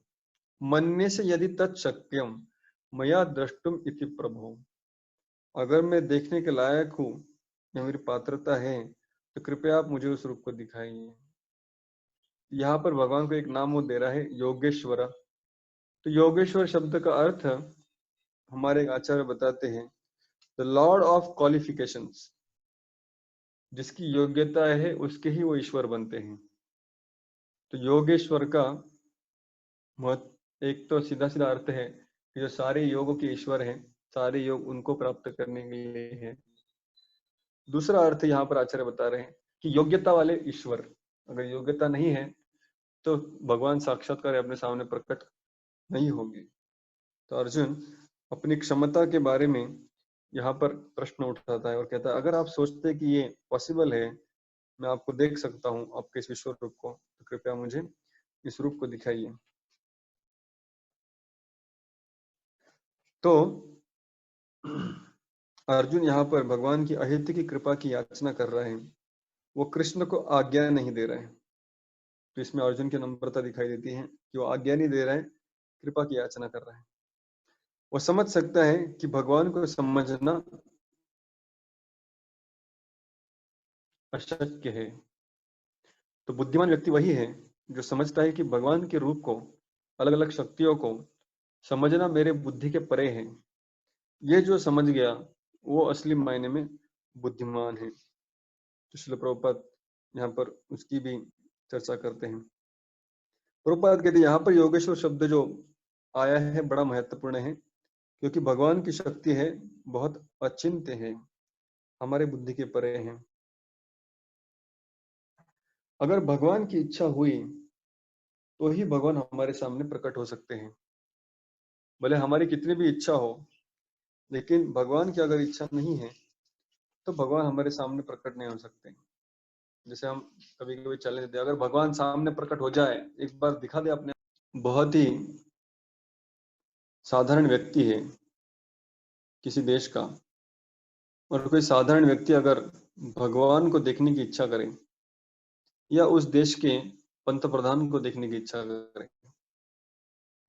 मन्य से यदि तत्शक्यम मया द्रष्टुम इति प्रभो, अगर मैं देखने के लायक हूँ या मेरी पात्रता है, तो कृपया आप मुझे उस रूप को दिखाइए। यहाँ पर भगवान को एक नाम वो दे रहा है, योगेश्वरा। तो योगेश्वर शब्द का अर्थ हमारे एक आचार्य बताते हैं, द लॉर्ड ऑफ क्वालिफिकेशंस, जिसकी योग्यता है उसके ही वो ईश्वर बनते हैं। तो योगेश्वर का एक तो सीधा सीधा अर्थ है कि जो सारे योगों के ईश्वर हैं, सारे योग उनको प्राप्त करने के लिए है। दूसरा अर्थ यहाँ पर आचार्य बता रहे हैं कि योग्यता वाले ईश्वर, अगर योग्यता नहीं है तो भगवान साक्षात्कार अपने सामने प्रकट नहीं होंगे। तो अर्जुन अपनी क्षमता के बारे में यहाँ पर प्रश्न उठाता है और कहता है, अगर आप सोचते हैं कि ये पॉसिबल है, मैं आपको देख सकता हूँ आपके इस विश्व रूप को, तो कृपया मुझे इस रूप को दिखाइए। तो अर्जुन यहाँ पर भगवान की अहेतु की कृपा की याचना कर रहे हैं, वो कृष्ण को आज्ञा नहीं दे रहे हैं। तो इसमें अर्जुन की नम्रता दिखाई देती है कि वो आज्ञा नहीं दे रहे हैं, कृपा की याचना कर रहे हैं। वो समझ सकता है कि भगवान को समझना अशक्य है। तो बुद्धिमान व्यक्ति वही है जो समझता है कि भगवान के रूप को, अलग अलग शक्तियों को समझना मेरे बुद्धि के परे है। ये जो समझ गया वो असली मायने में बुद्धिमान है। तो श्रील प्रभुपाद यहाँ पर उसकी भी चर्चा करते हैं। प्रभुपाद कहते हैं यहाँ पर योगेश्वर शब्द जो आया है बड़ा महत्वपूर्ण है, क्योंकि भगवान की शक्ति है बहुत अचिंत्य है, हमारे बुद्धि के परे है। अगर भगवान की इच्छा हुई तो ही भगवान हमारे सामने प्रकट हो सकते हैं। भले हमारी कितनी भी इच्छा हो, लेकिन भगवान की अगर इच्छा नहीं है तो भगवान हमारे सामने प्रकट नहीं हो सकते। जैसे हम कभी कभी चले जाते हैं, अगर भगवान सामने प्रकट हो जाए, एक बार दिखा दे अपने, बहुत ही साधारण व्यक्ति है किसी देश का, और कोई साधारण व्यक्ति अगर भगवान को देखने की इच्छा करे या उस देश के पंत प्रधान को देखने की इच्छा करे,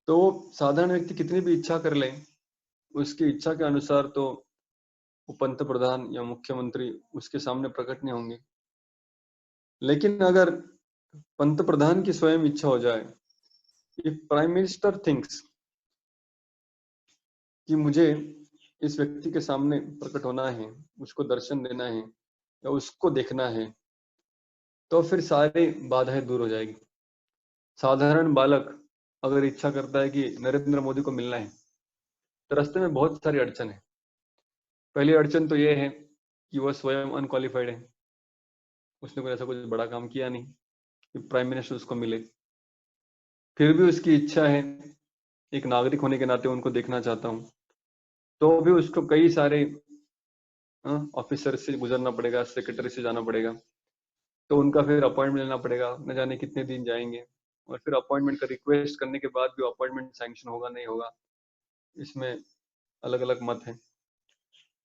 तो साधारण व्यक्ति कितनी भी इच्छा कर ले, उसकी इच्छा के अनुसार तो वो पंत प्रधान या मुख्यमंत्री उसके सामने प्रकट नहीं होंगे। लेकिन अगर पंत प्रधान की स्वयं इच्छा हो जाए, इफ प्राइम मिनिस्टर थिंक्स कि मुझे इस व्यक्ति के सामने प्रकट होना है, उसको दर्शन देना है या उसको देखना है, तो फिर सारी बाधाएं दूर हो जाएगी। साधारण बालक अगर इच्छा करता है कि नरेंद्र मोदी को मिलना है, तो रास्ते में बहुत सारी अड़चन है। पहली अड़चन तो ये है कि वह स्वयं अनक्वालिफाइड है, उसने कोई ऐसा कुछ बड़ा काम किया नहीं कि प्राइम मिनिस्टर उसको मिले। फिर भी उसकी इच्छा है, एक नागरिक होने के नाते उनको देखना चाहता हूँ, तो भी उसको कई सारे ऑफिसर से गुजरना पड़ेगा, सेक्रेटरी से जाना पड़ेगा, तो उनका फिर अपॉइंटमेंट लेना पड़ेगा, न जाने कितने दिन जाएंगे, और फिर अपॉइंटमेंट का रिक्वेस्ट करने के बाद भी अपॉइंटमेंट सैंक्शन होगा नहीं होगा, इसमें अलग अलग मत है।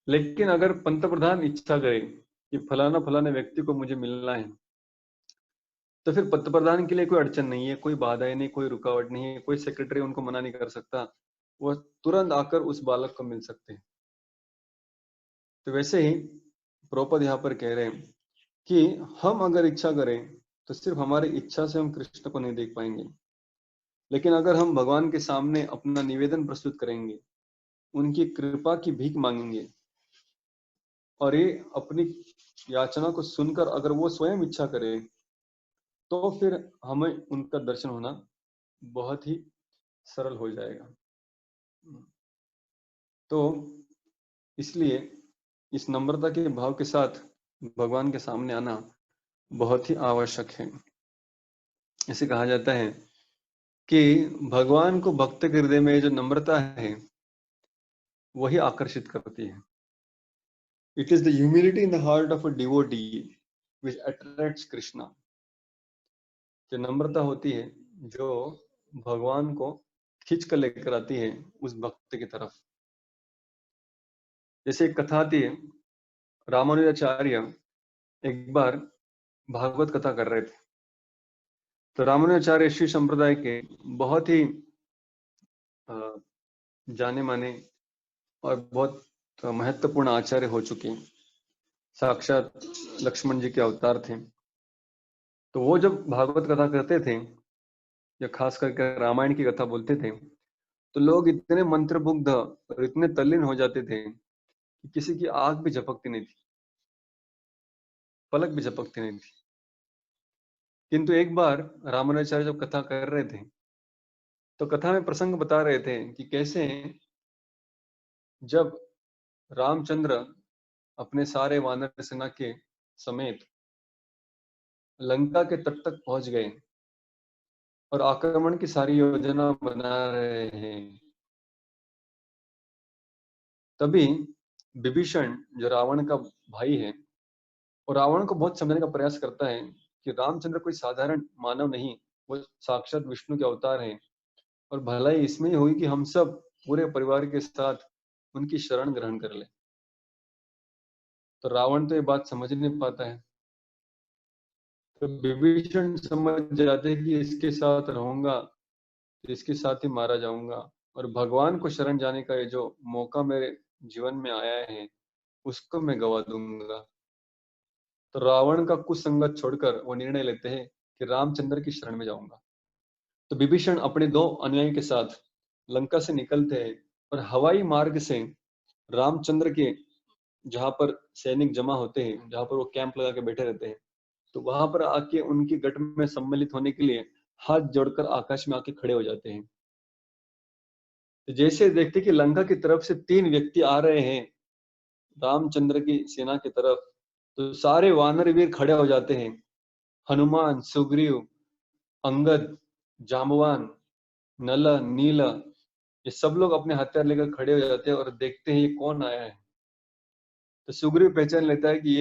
लेकिन अगर पंतप्रधान इच्छा करे कि फलाना फलाने व्यक्ति को मुझे मिलना है, तो फिर पंतप्रधान के लिए कोई अड़चन नहीं है, कोई बाधाएं नहीं, कोई रुकावट नहीं है, कोई सेक्रेटरी उनको मना नहीं कर सकता, वो तुरंत आकर उस बालक को मिल सकते हैं। तो वैसे ही प्रोपद यहाँ पर कह रहे हैं कि हम अगर इच्छा करें तो सिर्फ हमारी इच्छा से हम कृष्ण को नहीं देख पाएंगे, लेकिन अगर हम भगवान के सामने अपना निवेदन प्रस्तुत करेंगे, उनकी कृपा की भीख मांगेंगे, और ये अपनी याचना को सुनकर अगर वो स्वयं इच्छा करे, तो फिर हमें उनका दर्शन होना बहुत ही सरल हो जाएगा। तो इसलिए इस नम्रता के भाव के साथ भगवान के सामने आना बहुत ही आवश्यक है। ऐसे कहा जाता है कि भगवान को भक्त के हृदय में जो नम्रता है वही आकर्षित करती है। It is the humility in the heart of a devotee which attracts Krishna. जो नम्रता होती है, जो भगवान को खींच कर लेकर आती है उस भक्त की तरफ। जैसे एक कथा आती है, रामानुजाचार्य एक बार भागवत कथा कर रहे थे। तो रामानुजाचार्य श्री संप्रदाय के बहुत ही जाने माने और बहुत महत्वपूर्ण आचार्य हो चुके हैं, साक्षात लक्ष्मण जी के अवतार थे। तो वो जब भागवत कथा करते थे या खास करके रामायण की कथा बोलते थे, तो लोग इतने मंत्रमुग्ध और इतने तल्लीन हो जाते थे कि किसी की आंख भी झपकती नहीं थी, पलक भी झपकती नहीं थी। किंतु एक बार रामानुजाचार्य जब कथा कर रहे थे, तो कथा में प्रसंग बता रहे थे कि कैसे जब रामचंद्र अपने सारे वानर सेना के समेत लंका के तट तक पहुंच गए, और आक्रमण की सारी योजना बना रहे हैं। तभी विभीषण जो रावण का भाई है, और रावण को बहुत समझाने का प्रयास करता है कि रामचंद्र कोई साधारण मानव नहीं, वो साक्षात विष्णु के अवतार हैं। और भलाई इसमें ही हुई कि हम सब पूरे परिवार के साथ उनकी शरण ग्रहण कर ले। तो रावण तो ये बात समझ नहीं पाता है। तो विभीषण समझ जाते हैं कि इसके साथ रहूंगा तो इसके साथ ही मारा जाऊंगा, और भगवान को शरण जाने का ये जो मौका मेरे जीवन में आया है, उसको मैं गवा दूंगा। तो रावण का कुसंगत छोड़कर वो निर्णय लेते हैं कि रामचंद्र की शरण में जाऊंगा। तो विभीषण अपने दो अनुयायी के साथ लंका से निकलते हैं, और हवाई मार्ग से रामचंद्र के जहां पर सैनिक जमा होते हैं, जहां पर वो कैंप लगा के बैठे रहते हैं, तो वहां पर आके उनकी गठ में सम्मिलित होने के लिए हाथ जोड़कर आकाश में आके खड़े हो जाते हैं। तो जैसे देखते कि लंका की तरफ से तीन व्यक्ति आ रहे हैं रामचंद्र की सेना की तरफ, तो सारे वानर वीर खड़े हो जाते हैं। हनुमान, सुग्रीव, अंगद, जाम्बवान, नल, नील, ये सब लोग अपने हथियार लेकर खड़े हो जाते हैं और देखते हैं ये कौन आया है। तो सुग्रीव पहचान लेता है कि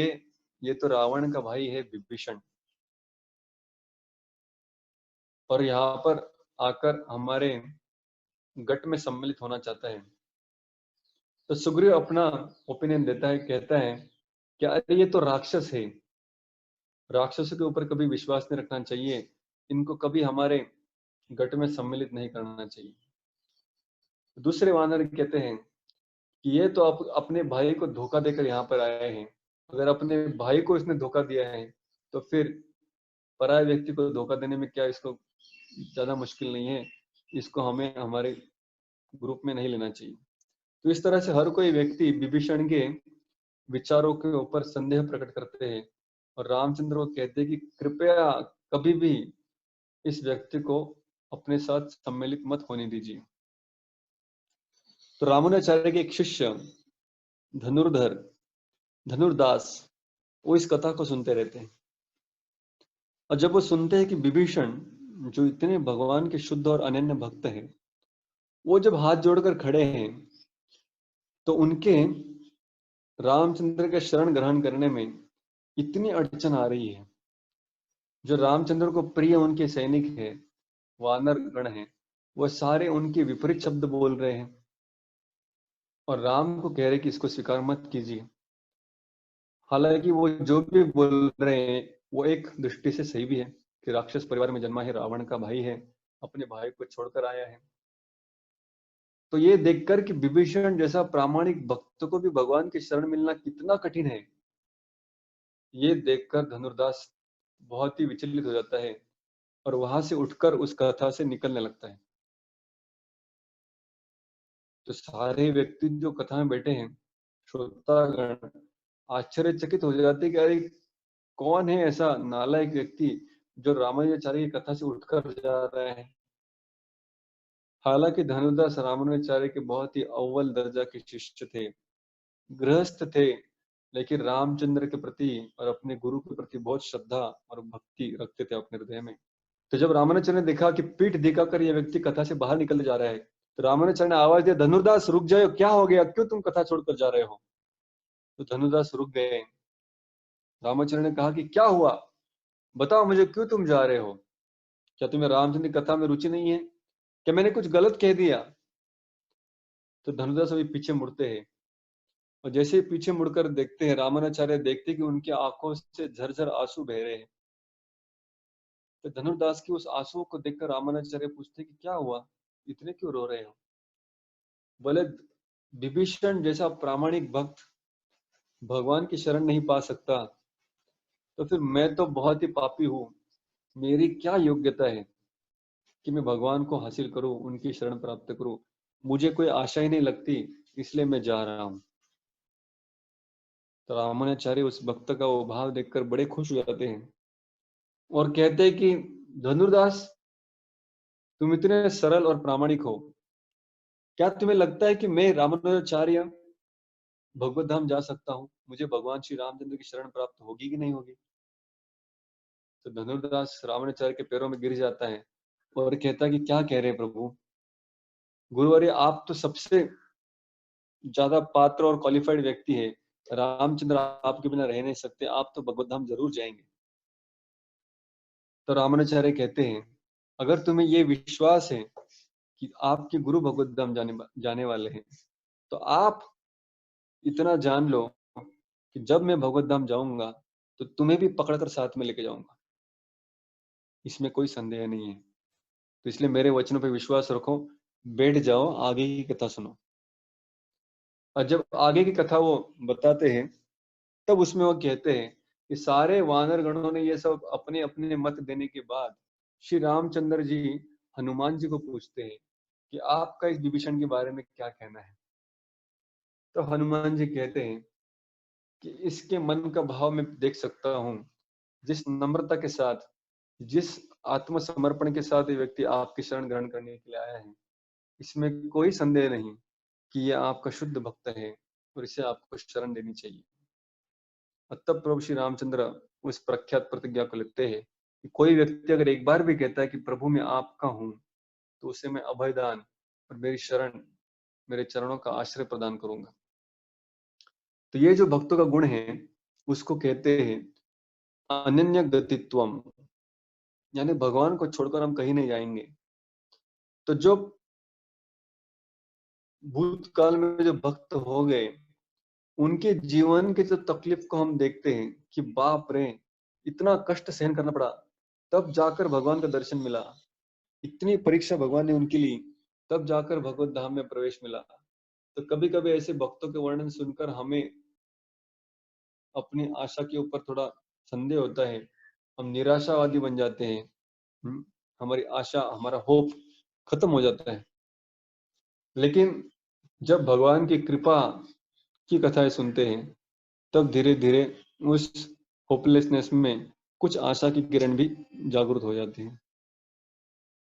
ये तो रावण का भाई है विभीषण, और यहाँ पर आकर हमारे गट में सम्मिलित होना चाहता है। तो सुग्रीव अपना ओपिनियन देता है, कहता है कि अरे ये तो राक्षस है, राक्षसों के ऊपर कभी विश्वास नहीं रखना चाहिए, इनको कभी हमारे गट में सम्मिलित नहीं करना चाहिए। दूसरे वानर कहते हैं कि ये तो आप अपने भाई को धोखा देकर यहाँ पर आए हैं, अगर अपने भाई को इसने धोखा दिया है तो फिर पराये व्यक्ति को धोखा देने में क्या इसको ज्यादा मुश्किल नहीं है, इसको हमें हमारे ग्रुप में नहीं लेना चाहिए। तो इस तरह से हर कोई व्यक्ति विभीषण के विचारों के ऊपर संदेह प्रकट करते हैं, और रामचंद्र को कहते हैं कि कृपया कभी भी इस व्यक्ति को अपने साथ सम्मिलित मत होने दीजिए। तो रामानुजाचार्य के एक शिष्य धनुर्धर धनुर्दास, वो इस कथा को सुनते रहते हैं, और जब वो सुनते हैं कि विभीषण जो इतने भगवान के शुद्ध और अनन्य भक्त हैं, वो जब हाथ जोड़कर खड़े हैं, तो उनके रामचंद्र के शरण ग्रहण करने में इतनी अड़चन आ रही है। जो रामचंद्र को प्रिय उनके सैनिक है, वानर गण हैं, वह सारे उनके विपरीत शब्द बोल रहे हैं, और राम को कह रहे कि इसको स्वीकार मत कीजिए। हालांकि वो जो भी बोल रहे हैं वो एक दृष्टि से सही भी है कि राक्षस परिवार में जन्मा है, रावण का भाई है, अपने भाई को छोड़कर आया है। तो ये देखकर कि विभीषण जैसा प्रामाणिक भक्त को भी भगवान की शरण मिलना कितना कठिन है, ये देखकर धनुर्दास बहुत ही विचलित हो जाता है, और वहां से उठकर उस कथा से निकलने लगता है। तो सारे व्यक्ति जो कथा में बैठे हैं, श्रोतागण, आश्चर्यचकित हो जाते कि अरे कौन है ऐसा नालायक व्यक्ति जो रामानुजाचार्य की कथा से उठकर जा रहा है। हालांकि धनुदास रामानुजाचार्य के बहुत ही अव्वल दर्जा के शिष्य थे, गृहस्थ थे, लेकिन रामचंद्र के प्रति और अपने गुरु के प्रति बहुत श्रद्धा और भक्ति रखते थे अपने हृदय में। तो जब रामानुजाचार्य ने देखा कि पीठ दिखाकर यह व्यक्ति कथा से बाहर निकल जा रहा है, तो रामानुजाचार्य ने आवाज दिया, धनुर्दास रुक जाओ, क्या हो गया, क्यों तुम कथा छोड़कर जा रहे हो। तो धनुर्दास रुक गए। रामाचार्य ने कहा कि क्या हुआ, बताओ मुझे, क्यों तुम जा रहे हो, क्या तुम्हें रामचंद्र की कथा में रुचि नहीं है, क्या मैंने कुछ गलत कह दिया। तो धनुर्दास अभी पीछे मुड़ते हैं, और जैसे ही पीछे मुड़कर देखते हैं, रामाचार्य देखते हैं कि उनकी आंखों से झरझर आंसू बह रहे हैं। तो धनुर्दास की उस आंसुओं को देखकर रामाचार्य पूछते हैं कि क्या हुआ, इतने क्यों रो रहे हो। बोले विभीषण जैसा प्रामाणिक भक्त भगवान की शरण नहीं पा सकता, तो फिर मैं तो बहुत ही पापी हूँ, मेरी क्या योग्यता है कि मैं भगवान को हासिल करूं, उनकी शरण प्राप्त करूं, मुझे कोई आशा ही नहीं लगती, इसलिए मैं जा रहा हूं। तो रामानुजाचार्य उस भक्त का वो भाव देखकर बड़े खुश हो जाते हैं, और कहते हैं कि धनुर्दास, तुम इतने सरल और प्रामाणिक हो, क्या तुम्हें लगता है कि मैं रामानुजाचार्य भगवत धाम जा सकता हूँ, मुझे भगवान श्री रामचंद्र की शरण प्राप्त होगी कि नहीं होगी। तो धनुर्दास रामानुजाचार्य के पैरों में गिर जाता है, और कहता कि क्या कह रहे हैं प्रभु, गुरुवर्य आप तो सबसे ज्यादा पात्र और क्वालिफाइड व्यक्ति है, रामचंद्र आपके बिना रह नहीं सकते, आप तो भगवत धाम जरूर जाएंगे। तो रामानुचार्य कहते हैं अगर तुम्हें ये विश्वास है कि आपके गुरु भगवत धाम जाने वाले हैं, तो आप इतना जान लो कि जब मैं भगवत धाम जाऊंगा तो तुम्हें भी पकड़कर साथ में लेके जाऊंगा, इसमें कोई संदेह नहीं है। तो इसलिए मेरे वचनों पर विश्वास रखो, बैठ जाओ, आगे की कथा सुनो। और जब आगे की कथा वो बताते हैं तब उसमें वो कहते हैं कि सारे वानर गणों ने ये सब अपने अपने मत देने के बाद श्री रामचंद्र जी हनुमान जी को पूछते हैं कि आपका इस विभीषण के बारे में क्या कहना है। तो हनुमान जी कहते हैं कि इसके मन का भाव मैं देख सकता हूँ, जिस नम्रता के साथ, जिस आत्मसमर्पण के साथ ये व्यक्ति आपकी शरण ग्रहण करने के लिए आया है, इसमें कोई संदेह नहीं कि यह आपका शुद्ध भक्त है और इसे आपको शरण देनी चाहिए। तब प्रभु श्री रामचंद्र उस प्रख्यात प्रतिज्ञा को लेते हैं कि कोई व्यक्ति अगर एक बार भी कहता है कि प्रभु मैं आपका हूं, तो उसे मैं अभयदान और मेरी शरण, मेरे चरणों का आश्रय प्रदान करूंगा। तो ये जो भक्तों का गुण है उसको कहते हैं अनन्य गतित्वम, यानी भगवान को छोड़कर हम कहीं नहीं जाएंगे। तो जो भूतकाल में जो भक्त हो गए, उनके जीवन के जो तकलीफ को हम देखते हैं कि बाप रे, इतना कष्ट सहन करना पड़ा, तब जाकर भगवान का दर्शन मिला। इतनी परीक्षा भगवान ने उनकी ली, तब जाकर भगवत धाम में प्रवेश मिला। तो कभी कभी ऐसे भक्तों के वर्णन सुनकर हमें अपनी आशा के ऊपर थोड़ा संदेह होता है, हम निराशावादी बन जाते हैं। हमारी आशा, हमारा होप खत्म हो जाता है। लेकिन जब भगवान की कृपा की कथाएं सुनते हैं तब धीरे धीरे उस होपलेसनेस में कुछ आशा की किरण भी जागृत हो जाती है।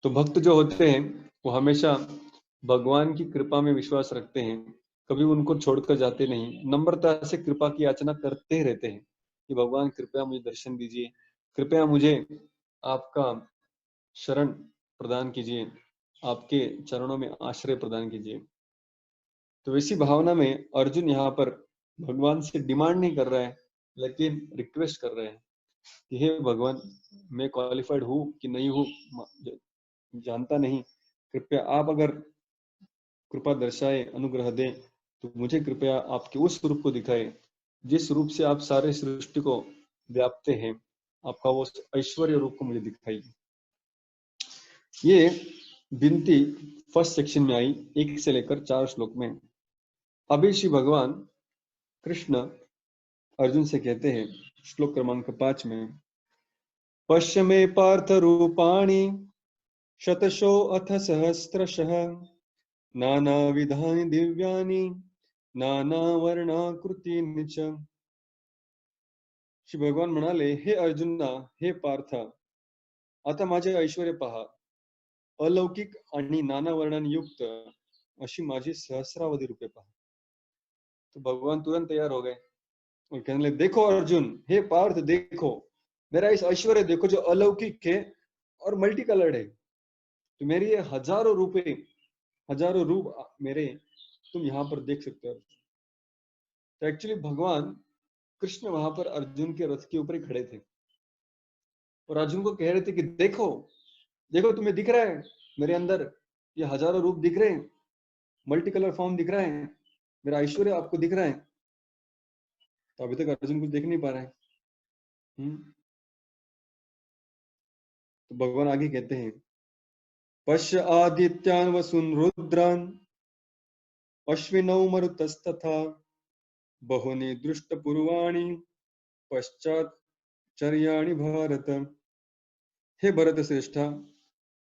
तो भक्त जो होते हैं वो हमेशा भगवान की कृपा में विश्वास रखते हैं, कभी उनको छोड़कर जाते नहीं, नम्रता से कृपा की याचना करते ही रहते हैं कि भगवान कृपया मुझे दर्शन दीजिए, कृपया मुझे आपका शरण प्रदान कीजिए, आपके चरणों में आश्रय प्रदान कीजिए। तो इसी भावना में अर्जुन यहाँ पर भगवान से डिमांड नहीं कर रहा है, लेकिन रिक्वेस्ट कर रहे हैं कि हे भगवान, मैं क्वालिफाइड हूँ कि नहीं हूँ जानता नहीं, कृपया आप अगर कृपा दर्शाए, अनुग्रह दें, तो मुझे कृपया आपके उस रूप को दिखाए जिस रूप से आप सारे सृष्टि को व्यापते हैं, आपका वो ऐश्वर्य रूप को मुझे दिखाइए। ये विनती फर्स्ट सेक्शन में आई, 1 से लेकर 4 श्लोक में। अभी श्री भगवान कृष्ण अर्जुन से कहते हैं श्लोक क्रमांक 5 में, पश्य मे पार्थ रूपाणि शतशो अथ सहस्त्रशः नानाविधानि दिव्यानि नानावर्णाकृतीनि च। श्री भगवान म्हणाले, हे अर्जुना, हे पार्थ, आता माझे ऐश्वर्य पहा, अलौकिक आणि नाना वर्णांनी युक्त अशी माझी सहस्रावधी रूपे पहा। तो भगवान तुरंत तैयार हो गए और कहने लगे, देखो अर्जुन, हे पार्थ, देखो मेरा इस ऐश्वर्य देखो जो अलौकिक है और मल्टी कलर्ड है। तो मेरी ये हजारों रूप मेरे तुम यहाँ पर देख सकते हो। तो एक्चुअली भगवान कृष्ण वहां पर अर्जुन के रथ के ऊपर ही खड़े थे और अर्जुन को कह रहे थे कि देखो देखो, तुम्हें दिख रहा है मेरे अंदर ये हजारों रूप दिख रहे हैं, मल्टी कलर फॉर्म दिख रहा है, मेरा ऐश्वर्य आपको दिख रहा है। तो अभी तक अर्जुन कुछ देख नहीं पा रहा है। तो भगवान आगे कहते हैं, पश्य आदित्यान वसुन रुद्रान अश्विनौ मरुतस्तथा बहुनि दृष्ट पूर्वाणि पश्चात चर्याणि भारत। हे भरत श्रेष्ठा,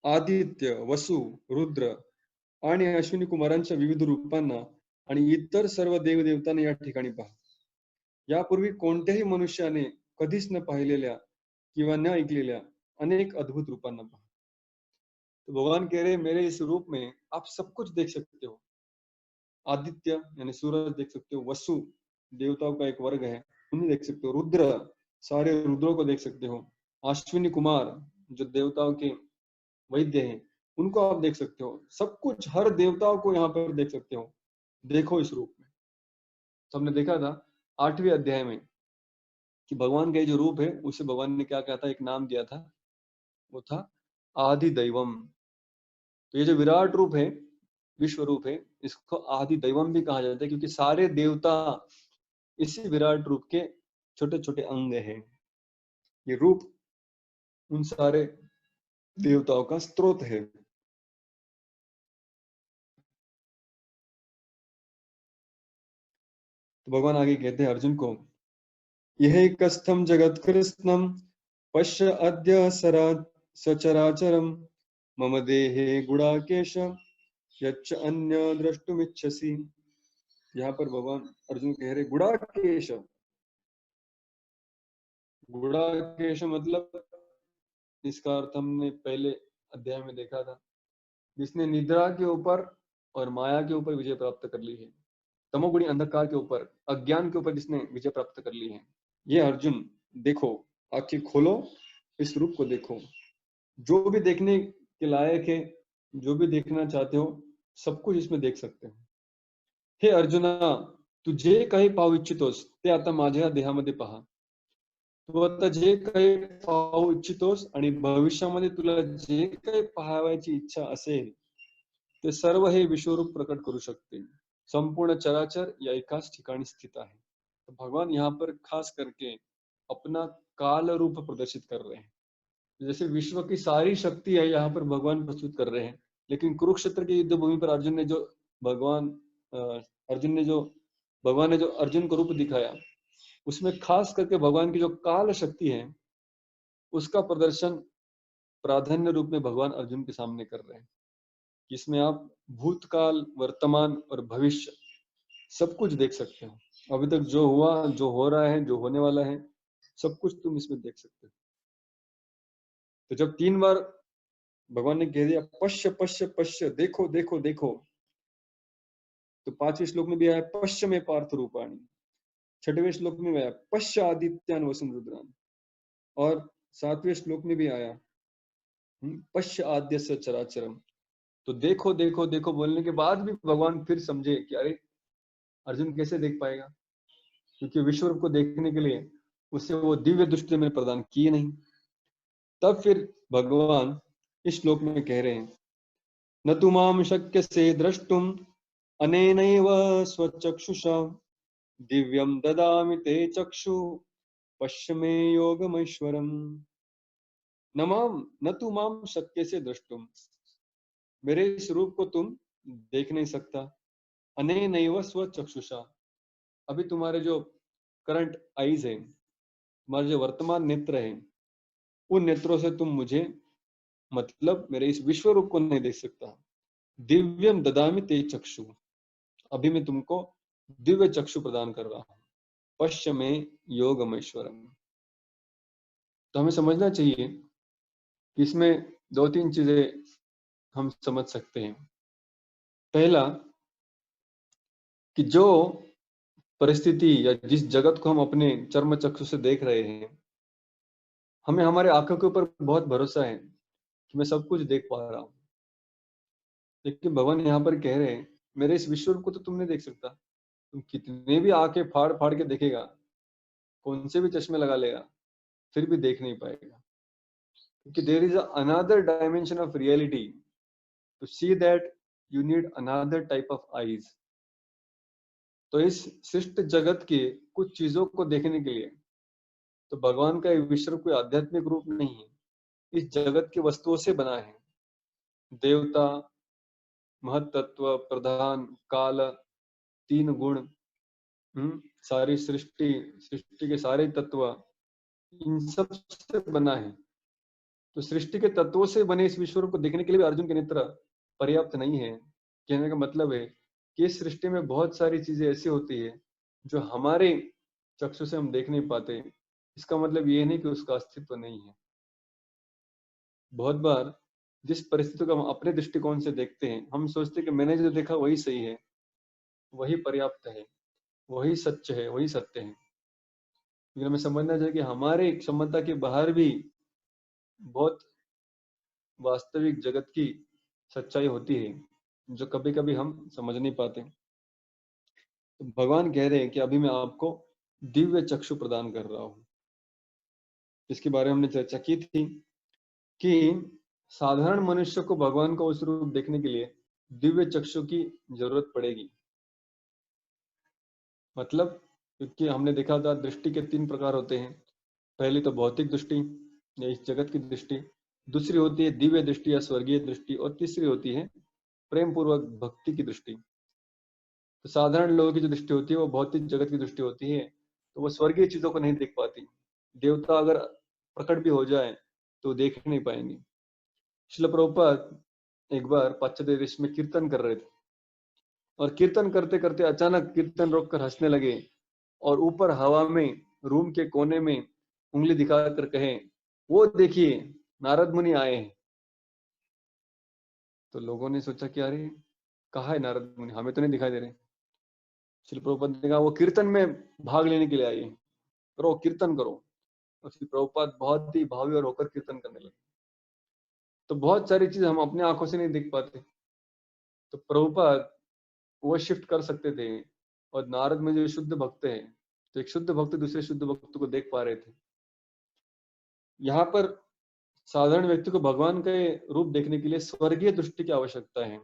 आदित्य, वसु, रुद्र आणि अश्विनी कुमारांच्या विविध रूपांना आणि इतर सर्व देवदेवतांना या ठिकाणी पहा। यापूर्वी कोणत्याही मनुष्याने कधीच न पाहिलेल्या किंवा न ऐकलेल्या अनेक अद्भुत रूपांना पहा। तो भगवान कह रहे, मेरे इस रूप में आप सब कुछ देख सकते हो। आदित्य यानी सूरज देख सकते हो, वसु देवताओं का एक वर्ग है, उन्हें देख सकते हो, रुद्र सारे रुद्रों को देख सकते हो, अश्विनी कुमार जो देवताओं के वैद्य हैं, उनको आप देख सकते हो। सब कुछ, हर देवताओं को यहाँ पर देख सकते हो। देखो इस रूप में। तो हमने देखा था 8वें अध्याय में कि भगवान का ये जो रूप है उसे भगवान ने क्या कहा था, एक नाम दिया था, वो था आदि दैवम। तो ये जो विराट रूप है, विश्व रूप है, इसको आदि दैवम भी कहा जाता है, क्योंकि सारे देवता इसी विराट रूप के छोटे छोटे अंग हैं। ये रूप उन सारे देवताओं का स्रोत है। तो भगवान आगे कहते हैं अर्जुन को, यह कस्थम जगत कृष्णम पश्य अद्य सचराचरम मम देहे गुड़ाकेश यच्च अन्य द्रष्टुमिच्छसि। यहाँ पर भगवान अर्जुन कह रहे गुड़ाकेश। गुड़ाकेश मतलब, इसका अर्थ हमने पहले अध्याय में देखा था, जिसने निद्रा के ऊपर और माया के ऊपर विजय प्राप्त कर ली है, तमोगुणी अंधकार के ऊपर, अज्ञान के ऊपर जिसने विजय प्राप्त कर ली है। ये अर्जुन देखो, आंखें खोलो, इस रूप को देखो। जो भी देखने के लायक है, जो भी देखना चाहते हो, सब कुछ इसमें देख सकते हो। हे अर्जुना, तू जे काही पाहू इच्छितोस ते आता माझ्या देहामध्ये पहा। तू आता जे काही पाहू इच्छितोस आणि भविष्यामध्ये तुला जे काही पाहायची इच्छा असेल, ते सर्व हे विश्वरूप प्रकट करू शकते। संपूर्ण चराचर या एकाच ठिकाणी स्थित आहे। तो भगवान यहाँ पर खास करके अपना काल रूप प्रदर्शित कर रहे हैं। जैसे विश्व की सारी शक्ति है यहाँ पर भगवान प्रस्तुत कर रहे हैं, लेकिन कुरुक्षेत्र की युद्ध भूमि पर भगवान अ, अर्जुन ने जो भगवान ने जो अर्जुन को रूप दिखाया, उसमें खास करके भगवान की जो काल शक्ति है, उसका प्रदर्शन प्राधान्य रूप में भगवान अर्जुन के सामने कर रहे हैं। इसमें आप भूतकाल, वर्तमान और भविष्य सब कुछ देख सकते हो। अभी तक जो हुआ, जो हो रहा है, जो होने वाला है, सब कुछ तुम इसमें देख सकते हो। तो जब 3 बार भगवान ने कह दिया पश्य पश्य पश्य, देखो देखो देखो, तो 5वें श्लोक में भी आया पश्य में पार्थ रूपाणी, 6वें श्लोक में भी आया पश्य आदित्यान वसुन रुद्रान, और 7वें श्लोक में भी आया पश्य आद्य स चराचरम। तो देखो देखो देखो बोलने के बाद भी भगवान फिर समझे कि अरे अर्जुन कैसे देख पाएगा, क्योंकि विश्व रूप को देखने के लिए उसे वो दिव्य दृष्टि मैंने प्रदान की नहीं। तब फिर भगवान इस श्लोक में कह रहे हैं, न तु माम शक्य से द्रष्टुम अनेनैव स्वचक्षुषा दिव्यम ददामि ते चक्षु पश्य मे योगमैश्वरम। न तु माम शक्य से द्रष्टुम, मेरे इस रूप को तुम देख नहीं सकता। अनेनैव स्वचक्षुषा, अभी तुम्हारे जो करंट आईज है, तुम्हारे जो वर्तमान नेत्र है, उन नेत्रों से तुम मुझे, मतलब मेरे इस विश्व रूप को नहीं देख सकता। दिव्यम ददामि ते चक्षु, अभी मैं तुमको दिव्य चक्षु प्रदान कर रहा हूं। पश्य में योगमेश्वरम। तो हमें समझना चाहिए कि इसमें 2-3 चीजें हम समझ सकते हैं। पहला, कि जो परिस्थिति या जिस जगत को हम अपने चर्म चक्षु से देख रहे हैं, हमें हमारे आंखों के ऊपर बहुत भरोसा है कि मैं सब कुछ देख पा रहा हूँ। लेकिन भगवान यहाँ पर कह रहे हैं, मेरे इस विश्व रूप को तो तुम नहीं देख सकता। तुम कितने भी आंखें फाड़ फाड़ के देखेगा, कौन से भी चश्मे लगा लेगा, फिर भी देख नहीं पाएगा, क्योंकि there is another dimension of reality. To see that you need another type of eyes. तो इस सृष्ट जगत के कुछ चीजों को देखने के लिए तो भगवान का विश्व कोई आध्यात्मिक रूप नहीं है, इस जगत की वस्तुओं से बना है। देवता, महतत्व, प्रधान, काल, 3 गुण, सारी सृष्टि, सृष्टि के सारे तत्व, इन सब से बना है। तो सृष्टि के तत्वों से बने इस विश्व को देखने के लिए भी अर्जुन के नेत्र पर्याप्त नहीं है। कहने का मतलब है कि इस सृष्टि में बहुत सारी चीजें ऐसी होती है जो हमारे चक्षु से हम देख नहीं पाते। इसका मतलब ये नहीं कि उसका अस्तित्व नहीं है। बहुत बार जिस परिस्थिति को हम अपने दृष्टिकोण से देखते हैं, हम सोचते हैं कि मैंने जो देखा वही सही है, वही पर्याप्त है, वही सच है, वही सत्य है। लेकिन हमें समझना चाहिए कि हमारे क्षमता के बाहर भी बहुत वास्तविक जगत की सच्चाई होती है, जो कभी कभी हम समझ नहीं पाते। तो भगवान कह रहे हैं कि अभी मैं आपको दिव्य चक्षु प्रदान कर रहा हूँ। इसके बारे में हमने चर्चा की थी कि साधारण मनुष्य को भगवान का उस रूप देखने के लिए दिव्य चक्षु की जरूरत पड़ेगी। मतलब, क्योंकि हमने देखा था दृष्टि के 3 प्रकार होते हैं। पहली तो भौतिक दृष्टि या इस जगत की दृष्टि, दूसरी होती है दिव्य दृष्टि या स्वर्गीय दृष्टि, और तीसरी होती है प्रेम पूर्वक भक्ति की दृष्टि। तो साधारण लोगों की जो दृष्टि होती है वो भौतिक जगत की दृष्टि होती है, तो वो स्वर्गीय चीजों को नहीं देख पाती। देवता अगर प्रकट भी हो जाए तो देख नहीं पाएंगे। श्रील प्रभुपाद एक बार पाश्चात्य देश में कीर्तन कर रहे थे, और कीर्तन करते करते अचानक कीर्तन रोककर हंसने लगे, और ऊपर हवा में रूम के कोने में उंगली दिखाकर कहे, वो देखिए नारद मुनि आए हैं। तो लोगों ने सोचा कि अरे कहाँ है नारद मुनि, हमें तो नहीं दिखाई दे रहे। श्री प्रभुपाद ने कहा वो कीर्तन में भाग लेने के लिए आए हैं, करो कीर्तन करो। और श्री प्रभुपाद बहुत ही भावी और होकर कीर्तन करने लगे। तो बहुत सारी चीज हम अपने आंखों से नहीं देख पाते, तो प्रभुपाद वो शिफ्ट कर सकते थे। और नारद में जो शुद्ध भक्त है, तो एक शुद्ध भक्त दूसरे शुद्ध भक्त को देख पा रहे थे। यहाँ पर साधारण व्यक्ति को भगवान के रूप देखने के लिए स्वर्गीय दृष्टि की आवश्यकता है।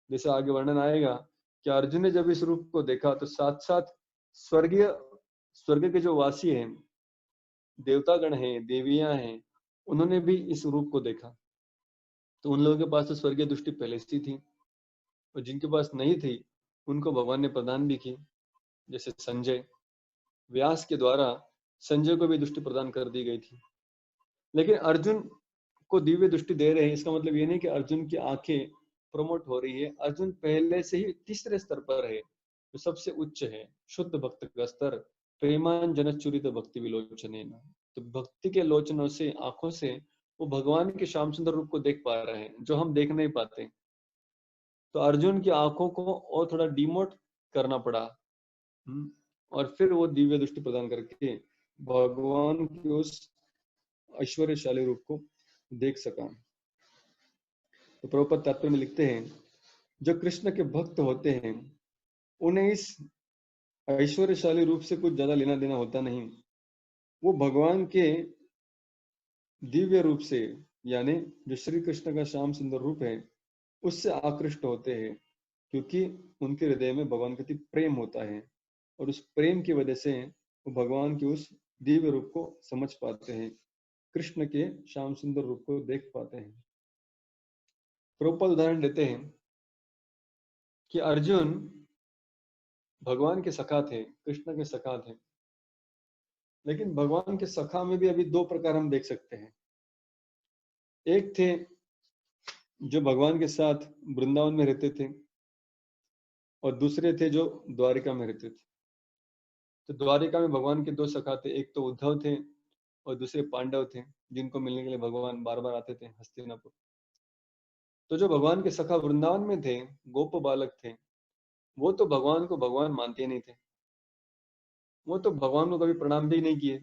जैसे आगे वर्णन आएगा कि अर्जुन ने जब इस रूप को देखा तो साथ साथ स्वर्गीय स्वर्ग के जो वासी हैं, देवतागण हैं, देवियां हैं, उन्होंने भी इस रूप को देखा। तो उन लोगों के पास तो स्वर्गीय दृष्टि पहले से थी, और जिनके पास नहीं थी उनको भगवान ने प्रदान भी की। जैसे संजय, व्यास के द्वारा संजय को भी दृष्टि प्रदान कर दी गई थी। लेकिन अर्जुन को दिव्य दृष्टि दे रहे हैं, इसका मतलब ये नहीं कि अर्जुन की आंखें प्रमोट हो रही है। अर्जुन पहले से ही तीसरे स्तर पर है, जो सबसे उच्च है, शुद्ध भक्त का स्तर। प्रेमान जनचुरित भक्ति विलोचने, तो भक्ति के लोचनों से, आंखों से वो भगवान के श्याम सुंदर रूप को देख पा रहे हैं, जो हम देख नहीं पाते। तो अर्जुन की आंखों को और थोड़ा डिमोट करना पड़ा। और फिर वो दिव्य दृष्टि प्रदान करके भगवान के उस ऐश्वर्यशाली रूप को देख सका। तो प्रभुपाद तात्पर्य में लिखते हैं, जो कृष्ण के भक्त होते हैं उन्हें इस ऐश्वर्यशाली रूप से कुछ ज्यादा लेना देना होता नहीं। वो भगवान के दिव्य रूप से, यानी जो श्री कृष्ण का श्याम सुंदर रूप है, उससे आकृष्ट होते हैं, क्योंकि उनके हृदय में भगवान के प्रति प्रेम होता है, और उस प्रेम की वजह से वो भगवान के उस दिव्य रूप को समझ पाते हैं, कृष्ण के श्याम सुंदर रूप को देख पाते हैं। प्रभुपाद उदाहरण देते हैं कि अर्जुन भगवान के सखा थे, कृष्ण के सखा थे। लेकिन भगवान के सखा में भी अभी 2 प्रकार हम देख सकते हैं। एक थे जो भगवान के साथ वृंदावन में रहते थे, और दूसरे थे जो द्वारिका में रहते थे। तो द्वारिका में भगवान के 2 सखा थे, एक तो उद्धव थे और दूसरे पांडव थे, जिनको मिलने के लिए भगवान बार बार आते थे हस्तिनापुर। तो जो भगवान के सखा वृंदावन में थे, गोप बालक थे, वो तो भगवान को भगवान मानते नहीं थे। वो तो भगवान को कभी प्रणाम भी नहीं किए,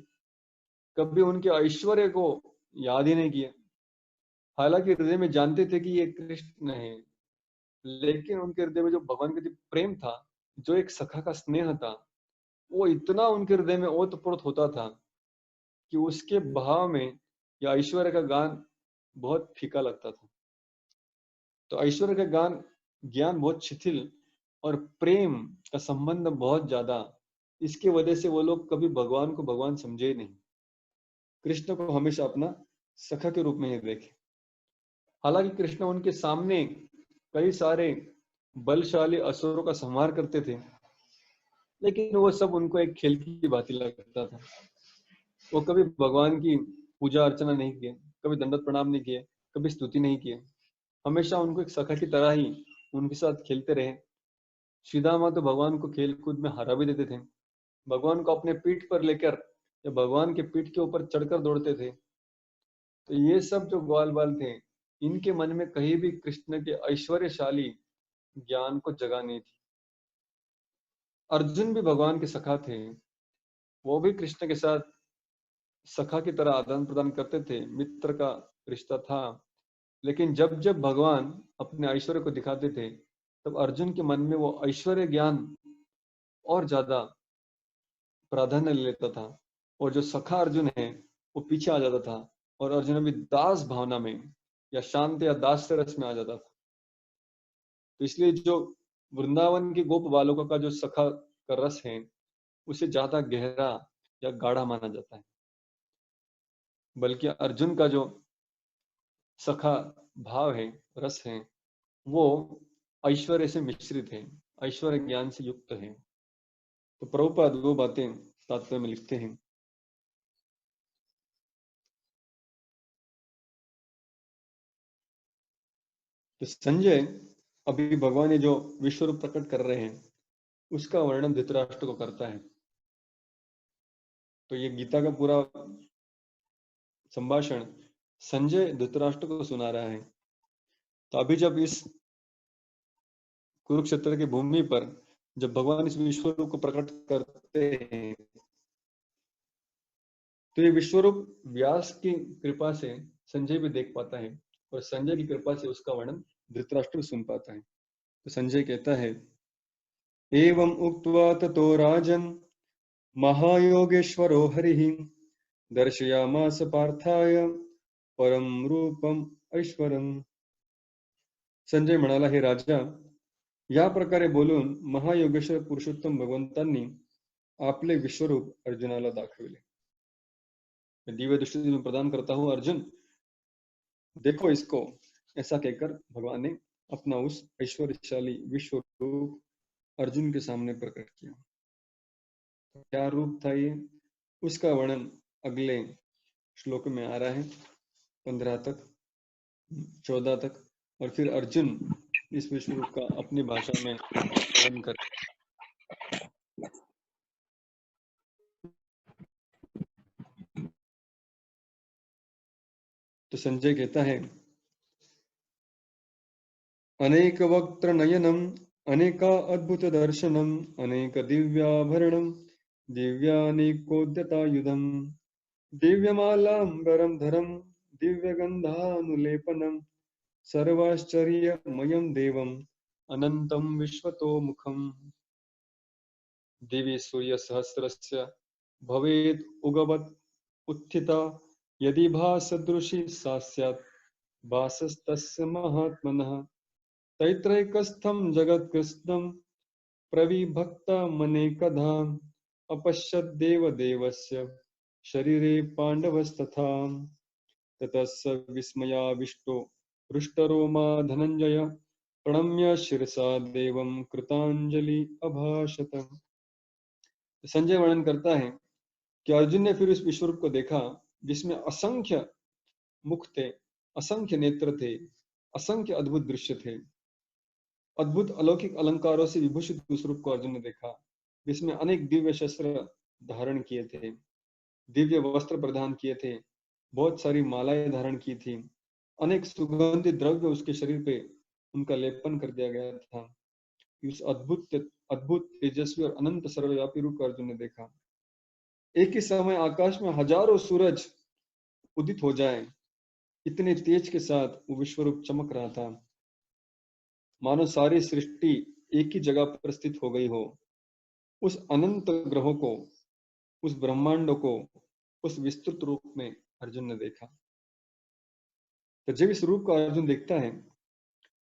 कभी उनके ऐश्वर्य को याद ही नहीं किया। हालांकि हृदय में जानते थे कि ये कृष्ण है, लेकिन उनके हृदय में जो भगवान के प्रति प्रेम था, जो एक सखा का स्नेह था, वो इतना उनके हृदय में ओतप्रोत होता था कि उसके भाव में या ऐश्वर्य का गान बहुत फीका लगता था। तो ऐश्वर्य का गान ज्ञान बहुत शिथिल, और प्रेम का संबंध बहुत ज्यादा, इसकी वजह से वो लोग कभी भगवान को भगवान समझे ही नहीं, कृष्ण को हमेशा अपना सखा के रूप में ही देखे। हालांकि कृष्ण उनके सामने कई सारे बलशाली असुरों का संहार करते थे, लेकिन वो सब उनको एक खेल की भांति लगता था। वो कभी भगवान की पूजा अर्चना नहीं किए, कभी दंडवत प्रणाम नहीं किए, कभी स्तुति नहीं किए। हमेशा उनको एक सखा की तरह ही उनके साथ खेलते रहे। श्रीदामा तो भगवान को खेल कूद में हरा भी देते थे, भगवान को अपने पीठ पर लेकर या भगवान के पीठ के ऊपर चढ़कर दौड़ते थे। तो ये सब जो ग्वाल बाल थे, इनके मन में कहीं भी कृष्ण के ऐश्वर्यशाली ज्ञान को जगह नहीं थी। अर्जुन भी भगवान के सखा थे, वो भी कृष्ण के साथ सखा की तरह आदान प्रदान करते थे, मित्र का रिश्ता था। लेकिन जब जब भगवान अपने ऐश्वर्य को दिखाते थे तब अर्जुन के मन में वो ऐश्वर्य ज्ञान और ज्यादा प्राधान्य लेता था, और जो सखा अर्जुन है वो पीछे आ जाता था, और अर्जुन अभी दास भावना में या शांत या दास रस में आ जाता था। तो इसलिए जो वृंदावन के गोप बालकों का जो सखा का रस है उसे ज्यादा गहरा या गाढ़ा माना जाता है, बल्कि अर्जुन का जो सखा भाव है, रस है, वो ऐश्वर्य से मिश्रित है, ऐश्वर्य ज्ञान से युक्त है। तो प्रभुपाद वो बातें तात्पर्य में लिखते हैं। तो संजय अभी भगवान ने जो विश्व रूप प्रकट कर रहे हैं उसका वर्णन धृतराष्ट्र को करता है। तो ये गीता का पूरा संभाषण संजय धृतराष्ट्र को सुना रहा है। तो अभी जब इस कुरुक्षेत्र की भूमि पर जब भगवान इस विश्व रूप को प्रकट करते हैं तो ये विश्व रूप व्यास की कृपा से संजय भी देख पाता है, और संजय की कृपा से उसका वर्णन धृतराष्ट्र सुन पाता है। तो संजय कहता है, एवं उक्त्वा ततो राजन् महायोगेश्वरो हरिः दर्शयामास पार्थाय परम रूपम ऐश्वरम। संजय म्हणाला, हे राजा, या प्रकारे बोलून महायोगेश्वर पुरुषोत्तम भगवंतांनी आपले विश्वरूप अर्जुनाला दाखविले। मैं दिव्य दृष्टि तुम्हें प्रदान करता हूँ अर्जुन, देखो इसको। ऐसा कहकर भगवान ने अपना उस ऐश्वर्यशाली विश्व रूप अर्जुन के सामने प्रकट किया। क्या रूप था ये, उसका वर्णन अगले श्लोक में आ रहा है, 15 तक 14 तक, और फिर अर्जुन इस विश्व रूप का अपनी भाषा में वर्णन कर। तो संजय कहता है, अनेक वक्त्र नयनम अनेका अद्भुत दर्शनम अनेक दिव्याभरणम दिव्यानेकोद्यतायुधम दिव्यमालांबरम धरम दिव्यगंधानुलेपनम सर्वाश्चर्यमयं देवम अनंतम विश्वतोमुखम दिवि सूर्यसहस्रस्य भवेत् उगवत् उत्थिता यदि भासदृशी सा स्यात् भासस्तस्य महात्मनः तैत्रैकस्थं जगत्कृत्स्नं प्रविभक्तमनेकधा अपश्यद्देव देवस्य शरीरे पाण्डवस्तथा ततः स विस्मयाविष्टो हृष्टरोमा धनंजय प्रणम्य शिरसा देवं कृतांजलि अभाषत। संजय वर्णन करता है कि अर्जुन ने फिर उस विश्वरूप को देखा जिसमें असंख्य मुख थे, असंख्य नेत्र थे, असंख्य अद्भुत दृश्य थे। अद्भुत अलौकिक अलंकारों से विभूषित उस रूप को अर्जुन ने देखा जिसमें अनेक दिव्य शस्त्र धारण किए थे, दिव्य वस्त्र प्रदान किए थे, बहुत सारी मालाएं धारण की थी, अनेक सुगंधित द्रव्य उसके शरीर पे उनका लेपन कर दिया गया था। उस अद्भुत अद्भुत तेजस्वी और अनंत सर्वव्यापी रूप को अर्जुन ने देखा। एक ही समय आकाश में हजारों सूरज उदित हो जाए, इतने तेज के साथ वो विश्वरूप चमक रहा था, मानो सारी सृष्टि एक ही जगह पर स्थित हो गई हो। उस अनंत ग्रहों को, उस ब्रह्मांड को उस विस्तृत रूप में अर्जुन ने देखा। तो जब इस रूप को अर्जुन देखता है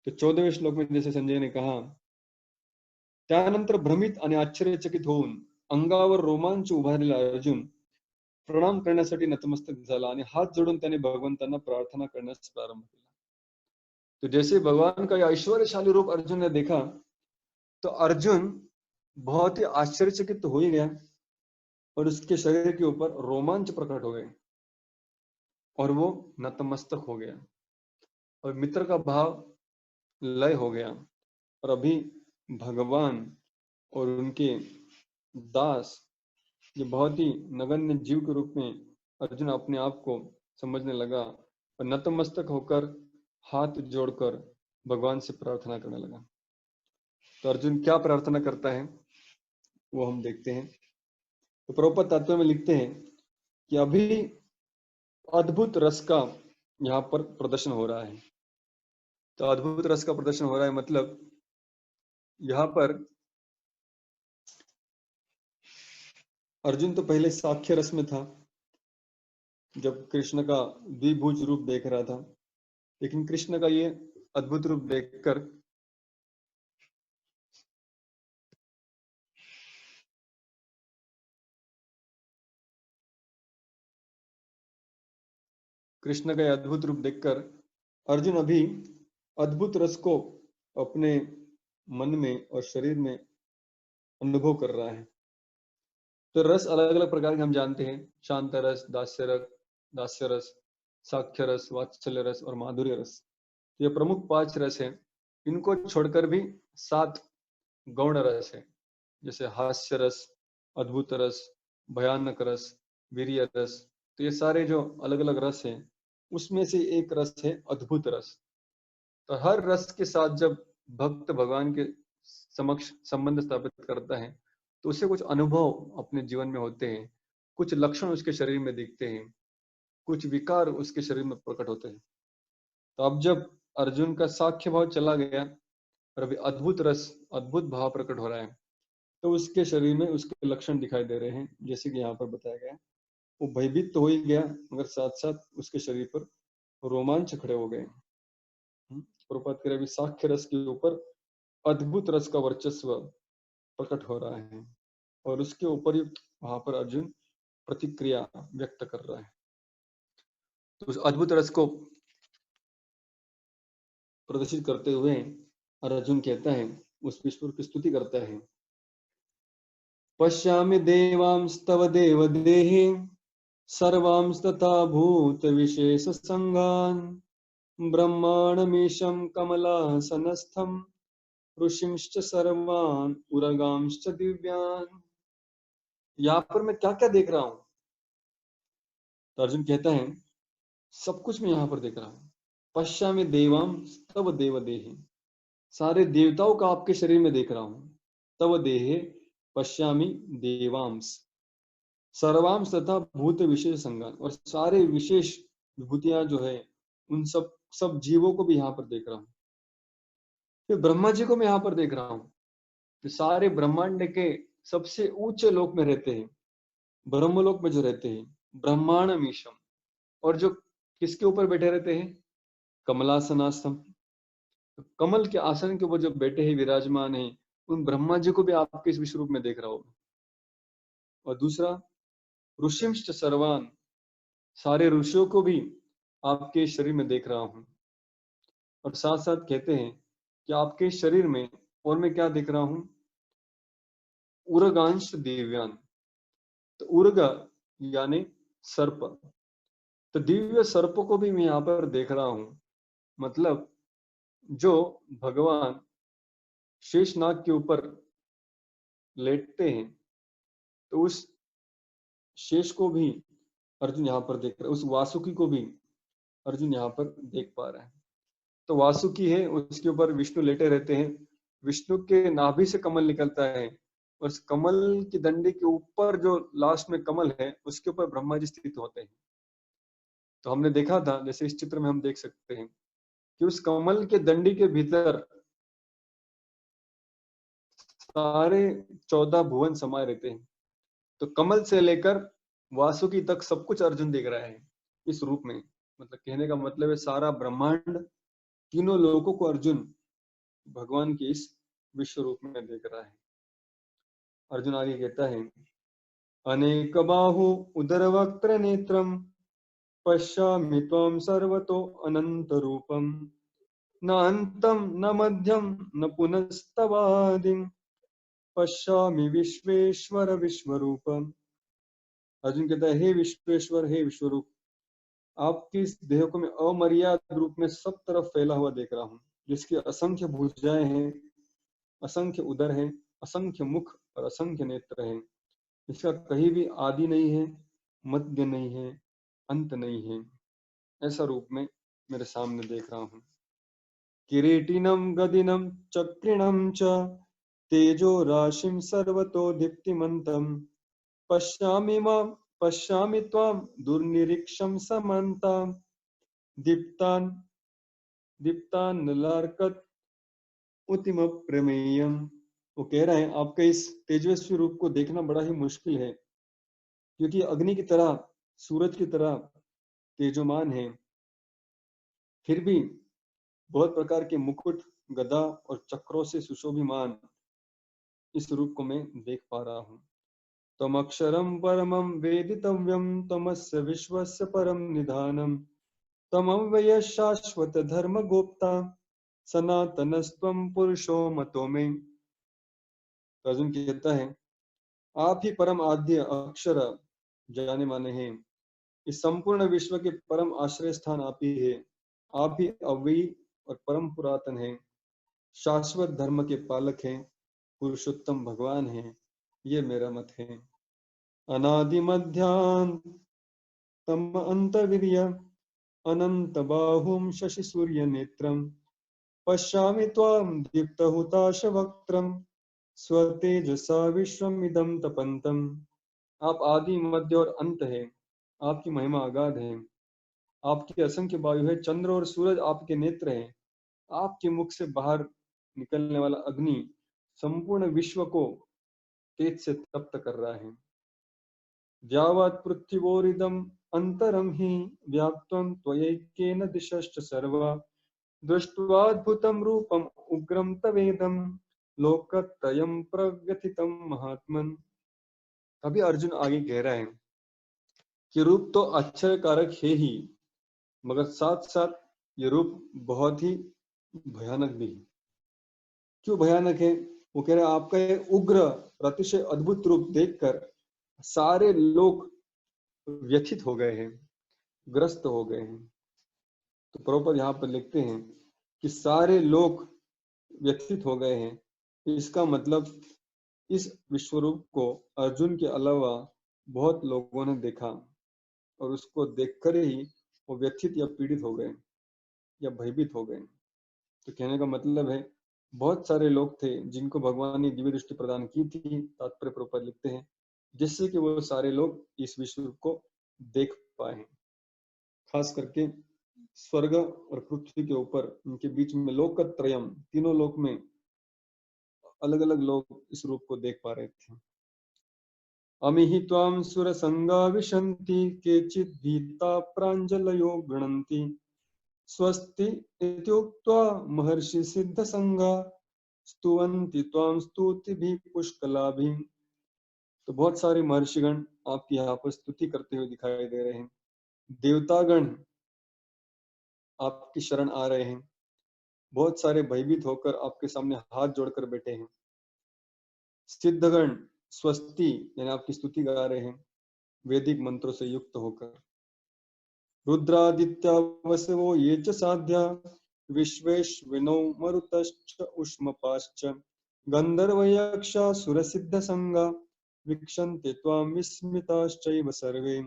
तो 14वें श्लोक में जैसे संजय ने कहा, त्यानंतर भ्रमित आणि आश्चर्यचकित होऊन अंगावर रोमांच उभारलेला अर्जुन प्रणाम करण्यासाठी नतमस्तक झाला आणि हात जोडून त्याने भगवंतांना प्रार्थना करण्यास प्रारंभ केला। तो जैसे भगवान का ऐश्वर्यशाली रूप अर्जुन ने देखा तो अर्जुन बहुत ही आश्चर्यचकित तो हो ही गया, और उसके शरीर के ऊपर रोमांच प्रकट हो गए और वो नतमस्तक हो गया और मित्र का भाव लय हो गया। और अभी भगवान और उनके दास, ये बहुत ही नगण्य जीव के रूप में अर्जुन अपने आप को समझने लगा और नतमस्तक होकर हाथ जोड़कर भगवान से प्रार्थना करने लगा। तो अर्जुन क्या प्रार्थना करता है वो हम देखते हैं। तो प्रभुपाद तात्पर्य में लिखते हैं कि अभी अद्भुत रस का यहाँ पर प्रदर्शन हो रहा है। तो अद्भुत रस का प्रदर्शन हो रहा है, मतलब यहाँ पर अर्जुन तो पहले साक्ष्य रस में था, जब कृष्ण का द्विभुज रूप देख रहा था, लेकिन कृष्ण का ये अद्भुत रूप देखकर कृष्ण का ये अद्भुत रूप देखकर अर्जुन अभी अद्भुत रस को अपने मन में और शरीर में अनुभव कर रहा है। तो रस अलग अलग प्रकार के हम जानते हैं, शांत रस, दास्य रस, साक्ष्य रस, वात्सल्य रस और माधुर्य रस। ये प्रमुख 5 रस हैं। इनको छोड़कर भी 7 गौण रस है, जैसे हास्य रस, अद्भुत रस, भयानक रस, वीर्य रस। तो ये सारे जो अलग अलग रस हैं, उसमें से एक रस है अद्भुत रस। तो हर रस के साथ जब भक्त भगवान के समक्ष संबंध स्थापित करता है, तो उसे कुछ अनुभव अपने जीवन में होते हैं, कुछ लक्षण उसके शरीर में दिखते हैं, कुछ विकार उसके शरीर में प्रकट होते हैं। तो अब जब अर्जुन का साक्ष्य भाव चला गया और अभी अद्भुत रस, अद्भुत भाव प्रकट हो रहा है, तो उसके शरीर में उसके लक्षण दिखाई दे रहे हैं, जैसे कि यहाँ पर बताया गया। वो भयभीत तो हो ही गया, मगर साथ साथ उसके शरीर पर रोमांच खड़े हो गए। प्रभुपाद कह रहे अभी साक्ष्य रस के ऊपर अद्भुत रस का वर्चस्व प्रकट हो रहा है, और उसके उपयुक्त वहां पर अर्जुन प्रतिक्रिया व्यक्त कर रहा है। तो उस अद्भुत रस को प्रदर्शित करते हुए अर्जुन कहता है, उस ईश्वर की स्तुति करता है, पश्यामि देवांस्तव देव देहे सर्वांस्तथा भूत विशेष संगान ब्रह्माणमीशं कमलासनस्थं ऋषिंश्च सर्वान् उरगांश्च दिव्यान्। यहाँ पर मैं क्या क्या देख रहा हूँ? तो अर्जुन कहता है, सब कुछ मैं यहाँ पर देख रहा हूँ। पश्यामि देवाम तव देव देहे, सारे देवताओं का आपके शरीर में देख रहा हूँ। तव देहे पश्यामि देवांश सर्वांश तथा भूत विशेष संज्ञान, और सारे विशेष विभूतियां जो है, उन सब जीवों को भी यहाँ पर देख रहा हूँ। फिर ब्रह्मा जी को मैं यहाँ पर देख रहा हूँ, तो सारे ब्रह्मांड के सबसे ऊंचे लोक में रहते हैं, ब्रह्मलोक में जो रहते हैं, ब्रह्मांड मीशम, और जो किसके ऊपर बैठे रहते हैं? कमलासनास्थम, कमल के आसन के ऊपर जो बैठे हैं, विराजमान है, उन ब्रह्मा जी को भी आपके इस विश्व रूप में देख रहा हूं। और दूसरा, ऋषिंश्च सर्वान, सारे ऋषियों को भी आपके शरीर में देख रहा हूं। और साथ साथ कहते हैं कि आपके शरीर में और मैं क्या देख रहा हूं? उरगांश दिव्यान। तो उर्ग यानी सर्प, तो दिव्य सर्प को भी मैं यहाँ पर देख रहा हूं। मतलब जो भगवान शेषनाग के ऊपर लेटते हैं, तो उस शेष को भी अर्जुन यहाँ पर देख रहा है, उस वासुकी को भी अर्जुन यहाँ पर देख पा रहा है। तो वासुकी है, उसके ऊपर विष्णु लेटे रहते हैं, विष्णु के नाभि से कमल निकलता है, और उस कमल की दंडी के ऊपर जो लास्ट में कमल है, उसके ऊपर ब्रह्मा जी स्थित होते हैं। तो हमने देखा था, जैसे इस चित्र में हम देख सकते हैं कि उस कमल के दंडी के भीतर सारे 14 भुवन समाये रहते हैं। तो कमल से लेकर वासुकी तक सब कुछ अर्जुन देख रहा है इस रूप में। मतलब कहने का मतलब है, सारा ब्रह्मांड, तीनों लोगों को अर्जुन भगवान के इस विश्व रूप में देख रहा है। अर्जुन आगे कहता है, अनेक बाहु उदरवक्त्र नेत्रम पश्यामि त्वं सर्वतो अनंत रूपम न अंतम न मध्यम न पुनस्तवादिम पश्यामि विश्वेश्वर विश्वरूपम। अर्जुन कहता है, हे विश्वेश्वर, हे विश्वरूप, आपकी इस देह को मैं अमर्याद रूप में सब तरफ फैला हुआ देख रहा हूँ, जिसकी असंख्य भुजाएं हैं, असंख्य उदर हैं, असंख्य मुख और असंख्य नेत्र हैं। इसका कहीं भी आदि नहीं है, मध्य नहीं है, अंत नहीं है। ऐसा रूप में मेरे सामने देख रहा हूँ। किरीटिनं गदिनं चक्रिणं च तेजो राशिं सर्वतो दीप्तिमन्तं पश्यामि त्वां दुर्निरीक्षं समन्तां दीप्तान् दीप्तानलार्कत उत्तिम प्रमेयम। वो कह रहे हैं आपका इस तेजस्वी रूप को देखना बड़ा ही मुश्किल है, क्योंकि अग्नि की तरह, सूरज की तरह तेजोमान है। फिर भी बहुत प्रकार के मुकुट, गदा और चक्रों से सुशोभिमान इस रूप को मैं देख पा रहा हूँ। तमक्षरम परमं वेदितव्यं, तमस्य विश्वस्य परम निधानम, तमव्यय शाश्वत धर्म गोप्ता, सनातनस्त्वं पुरुषो मतो में। अर्जुन कहता है आप ही परम आद्य अक्षर जाने माने हैं, इस संपूर्ण विश्व के परम आश्रय स्थान आप ही है। आप ही अव्ययी और परम पुरातन हैं, शाश्वत धर्म के पालक हैं, पुरुषोत्तम भगवान हैं। ये मेरा मत है। अनादि मध्यांतम अंतवीर्य अनंत बाहुम शशि सूर्य नेत्रम, पश्यामि त्वां दीप्तहुताशवक्त्रम, स्वतेजसा विश्वमिदं तपन्तम। आप आदि मध्य और अंत है, आपकी महिमा अगाध है। आपके असंख्य वायु है, चंद्र और सूरज आपके नेत्र हैं। आपके मुख से बाहर निकलने वाला अग्नि संपूर्ण विश्व को तेज से तप्त कर रहा है। यावत् पृथ्वीरिदम् अंतरं हि व्याप्तं त्वयैकेन दिशश्च सर्वा, दृष्ट्वाद्भुतं रूपम् उग्रं तवेदं, लोकत्रयं प्रव्यथितं महात्मन्। अभी अर्जुन आगे कह रहा है कि रूप तो आश्चर्यकारक है ही, मगर साथ साथ ये रूप बहुत ही भयानक भी है। क्यों भयानक है? वो कह रहा है आपका ये उग्र और अतिशय अद्भुत रूप देखकर सारे लोग व्यथित हो गए हैं, ग्रस्त हो गए हैं। तो प्रभुपाद यहाँ पर लिखते हैं कि सारे लोग व्यथित हो गए हैं। इसका मतलब इस विश्वरूप को अर्जुन के अलावा बहुत लोगों ने देखा, और उसको देखकर ही वो व्यथित या पीड़ित हो गए या भयभीत हो गए। तो कहने का मतलब है बहुत सारे लोग थे जिनको भगवान ने दिव्य दृष्टि प्रदान की थी, तात्पर्य प्रभुपाद लिखते हैं, जिससे कि वो सारे लोग इस विश्व को देख पाए। खास करके स्वर्ग और पृथ्वी के ऊपर, उनके बीच में लोकत्रयम, तीनों लोक में अलग अलग लोग इस रूप को देख पा रहे थे। अमिहि त्वां सुरसंगा विशन्ति, केचित् भीता प्राञ्जलयो गृह्णन्ति, स्वस्ति इत्युक्त्वा महर्षि सिद्धसंगा, स्तुवन्ति त्वां स्तुतिभिः पुष्कलाभिः। तो बहुत सारे महर्षिगण आपकी यहाँ पर स्तुति करते हुए दिखाई दे रहे हैं। देवतागण आपकी शरण आ रहे हैं। बहुत सारे भयभीत होकर आपके सामने हाथ जोड़कर बैठे हैं। सिद्धगण स्वस्ति यानी आपकी स्तुति गा रहे हैं, वैदिक मंत्रों से युक्त होकर। रुद्रादित्या वसवो ये च साध्या, विश्वेश्विनो मरुतश्च उष्मपाश्च, गंधर्वयक्षा सुरसिद्ध संगा, वीक्षन्ते त्वां विस्मिताश्चैव सर्वे।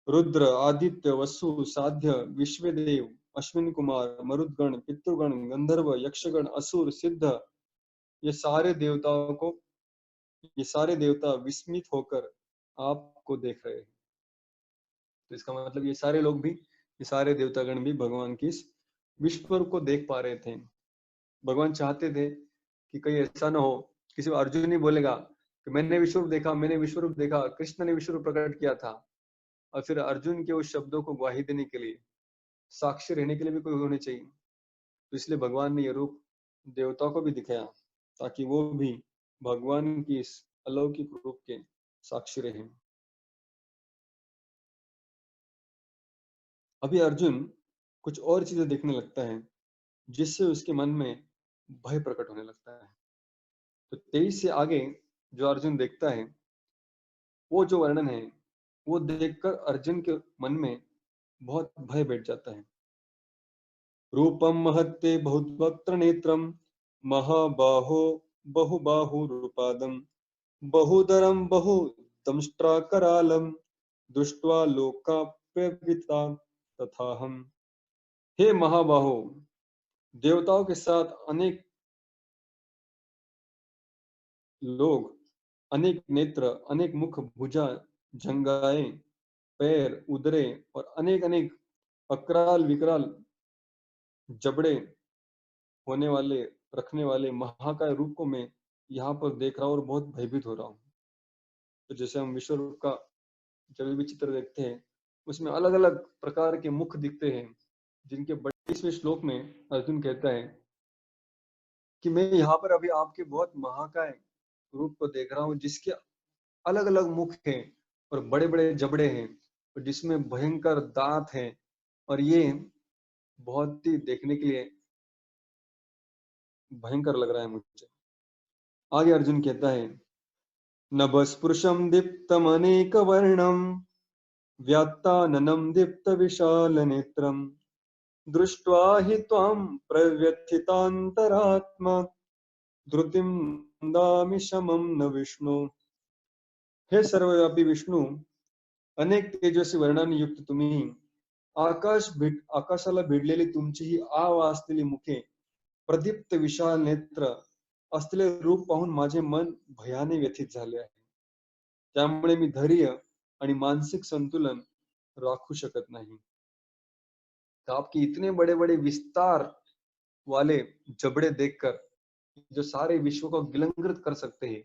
रुद्र, आदित्य, वसु, साध्य, विश्वदेव, अश्विन कुमार, मरुदगण, पितृगण, गंधर्व, यक्षगण, असुर, सिद्ध, ये सारे देवताओं को, ये सारे देवता विस्मित होकर आपको देख रहे हैं। तो इसका मतलब ये सारे लोग भी, ये सारे देवतागण भी भगवान की इस विश्व को देख पा रहे थे। भगवान चाहते थे कि कहीं ऐसा ना हो, किसी अर्जुन ही बोलेगा कि मैंने विश्वरूप देखा, मैंने विश्वरूप देखा, कृष्ण ने विश्वरूप प्रकट किया था, और फिर अर्जुन के उस शब्दों को ग्वाही देने के लिए, साक्षी रहने के लिए भी कोई होने चाहिए। तो इसलिए भगवान ने यह रूप देवताओं को भी दिखाया, ताकि वो भी भगवान की इस अलौकिक रूप के साक्षी रहे। अभी अर्जुन कुछ और चीजें देखने लगता है, जिससे उसके मन में भय प्रकट होने लगता है। तो 23 से आगे जो अर्जुन देखता है, वो जो वर्णन है, वो देखकर अर्जुन के मन में बहुत भय बैठ जाता है। रूपम महत्ते बहुवक्त्र नेत्रम, महाबाहो बहुबाहुरुपादम, बहुदरम बहुदंष्ट्राकरालम, दृष्ट्वा लोकाप्यविता तथाहम। हे महाबाहो, देवताओं के साथ अनेक लोग, अनेक नेत्र, अनेक मुख, भुजा, जंगाएं, पैर, उदरे और अनेक अनेक अकराल विकराल जबड़े होने वाले रखने वाले महाकाय रूप को मैं यहाँ पर देख रहा हूँ और बहुत भयभीत हो रहा हूँ। तो जैसे हम विश्व रूप का जब भी चित्र देखते हैं, उसमें अलग अलग प्रकार के मुख दिखते हैं, जिनके 22वें श्लोक में अर्जुन कहता है कि मैं यहाँ पर अभी आपके बहुत महाकाय रूप को देख रहा हूँ, जिसके अलग अलग मुख हैं और बड़े बड़े जबड़े हैं, और जिसमें भयंकर दांत हैं, और ये बहुत ही देखने के लिए भयंकर लग रहा है मुझे। आगे अर्जुन कहता है, नभस्पृशं दीप्तमनेकवर्णं व्यात्ताननं दीप्तविशालनेत्रं दृष्ट्वा हि त्वां प्रव्यथितान्तरात्मा धृतिं दामि शमं न विष्णु। हे सर्वव्यापी विष्णू, अनेक तेजस्वी वर्णांनी युक्त तुम्ही, आकाशाला भिडलेली तुमची ही आव असलेली मुखे, प्रदीप्त विशाल नेत्र असलेले रूप पाहून माझे मन भयाने व्यथित झाले आहे। त्यामुळे मी धैर्य आणि मानसिक संतुलन राखू शकत नहीं। तो आपके इतने बड़े बड़े विस्तार वाले जबड़े देखकर, जो सारे विश्व को गिलंकृत कर सकते हैं,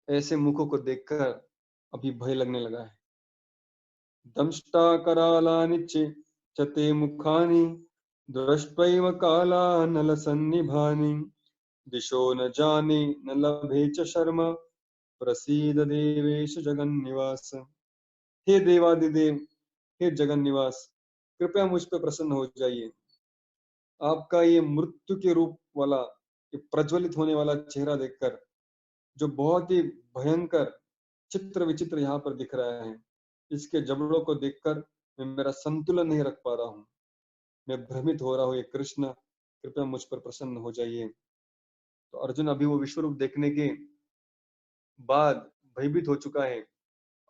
ऐसे मुखों को देखकर अभी भय लगने लगा है। दंष्टा करालानि च ते मुखानि दृष्ट्वैव कालानलसन्निभानि दिशो न जाने न लभे च शर्म प्रसीद देवेश जगन्निवास। हे देवादिदेव, हे जगन्निवास, कृपया मुझ पे प्रसन्न हो जाइए। आपका ये मृत्यु के रूप वाला, ये प्रज्वलित होने वाला चेहरा देखकर, जो बहुत ही भयंकर चित्र विचित्र यहाँ पर दिख रहा है, इसके जबड़ों को देखकर मैं मेरा संतुलन नहीं रख पा रहा हूँ, मैं भ्रमित हो रहा हूँ। ये कृष्ण, कृपया मुझ पर प्रसन्न हो जाइए। तो अर्जुन अभी वो विश्व रूप देखने के बाद भयभीत हो चुका है।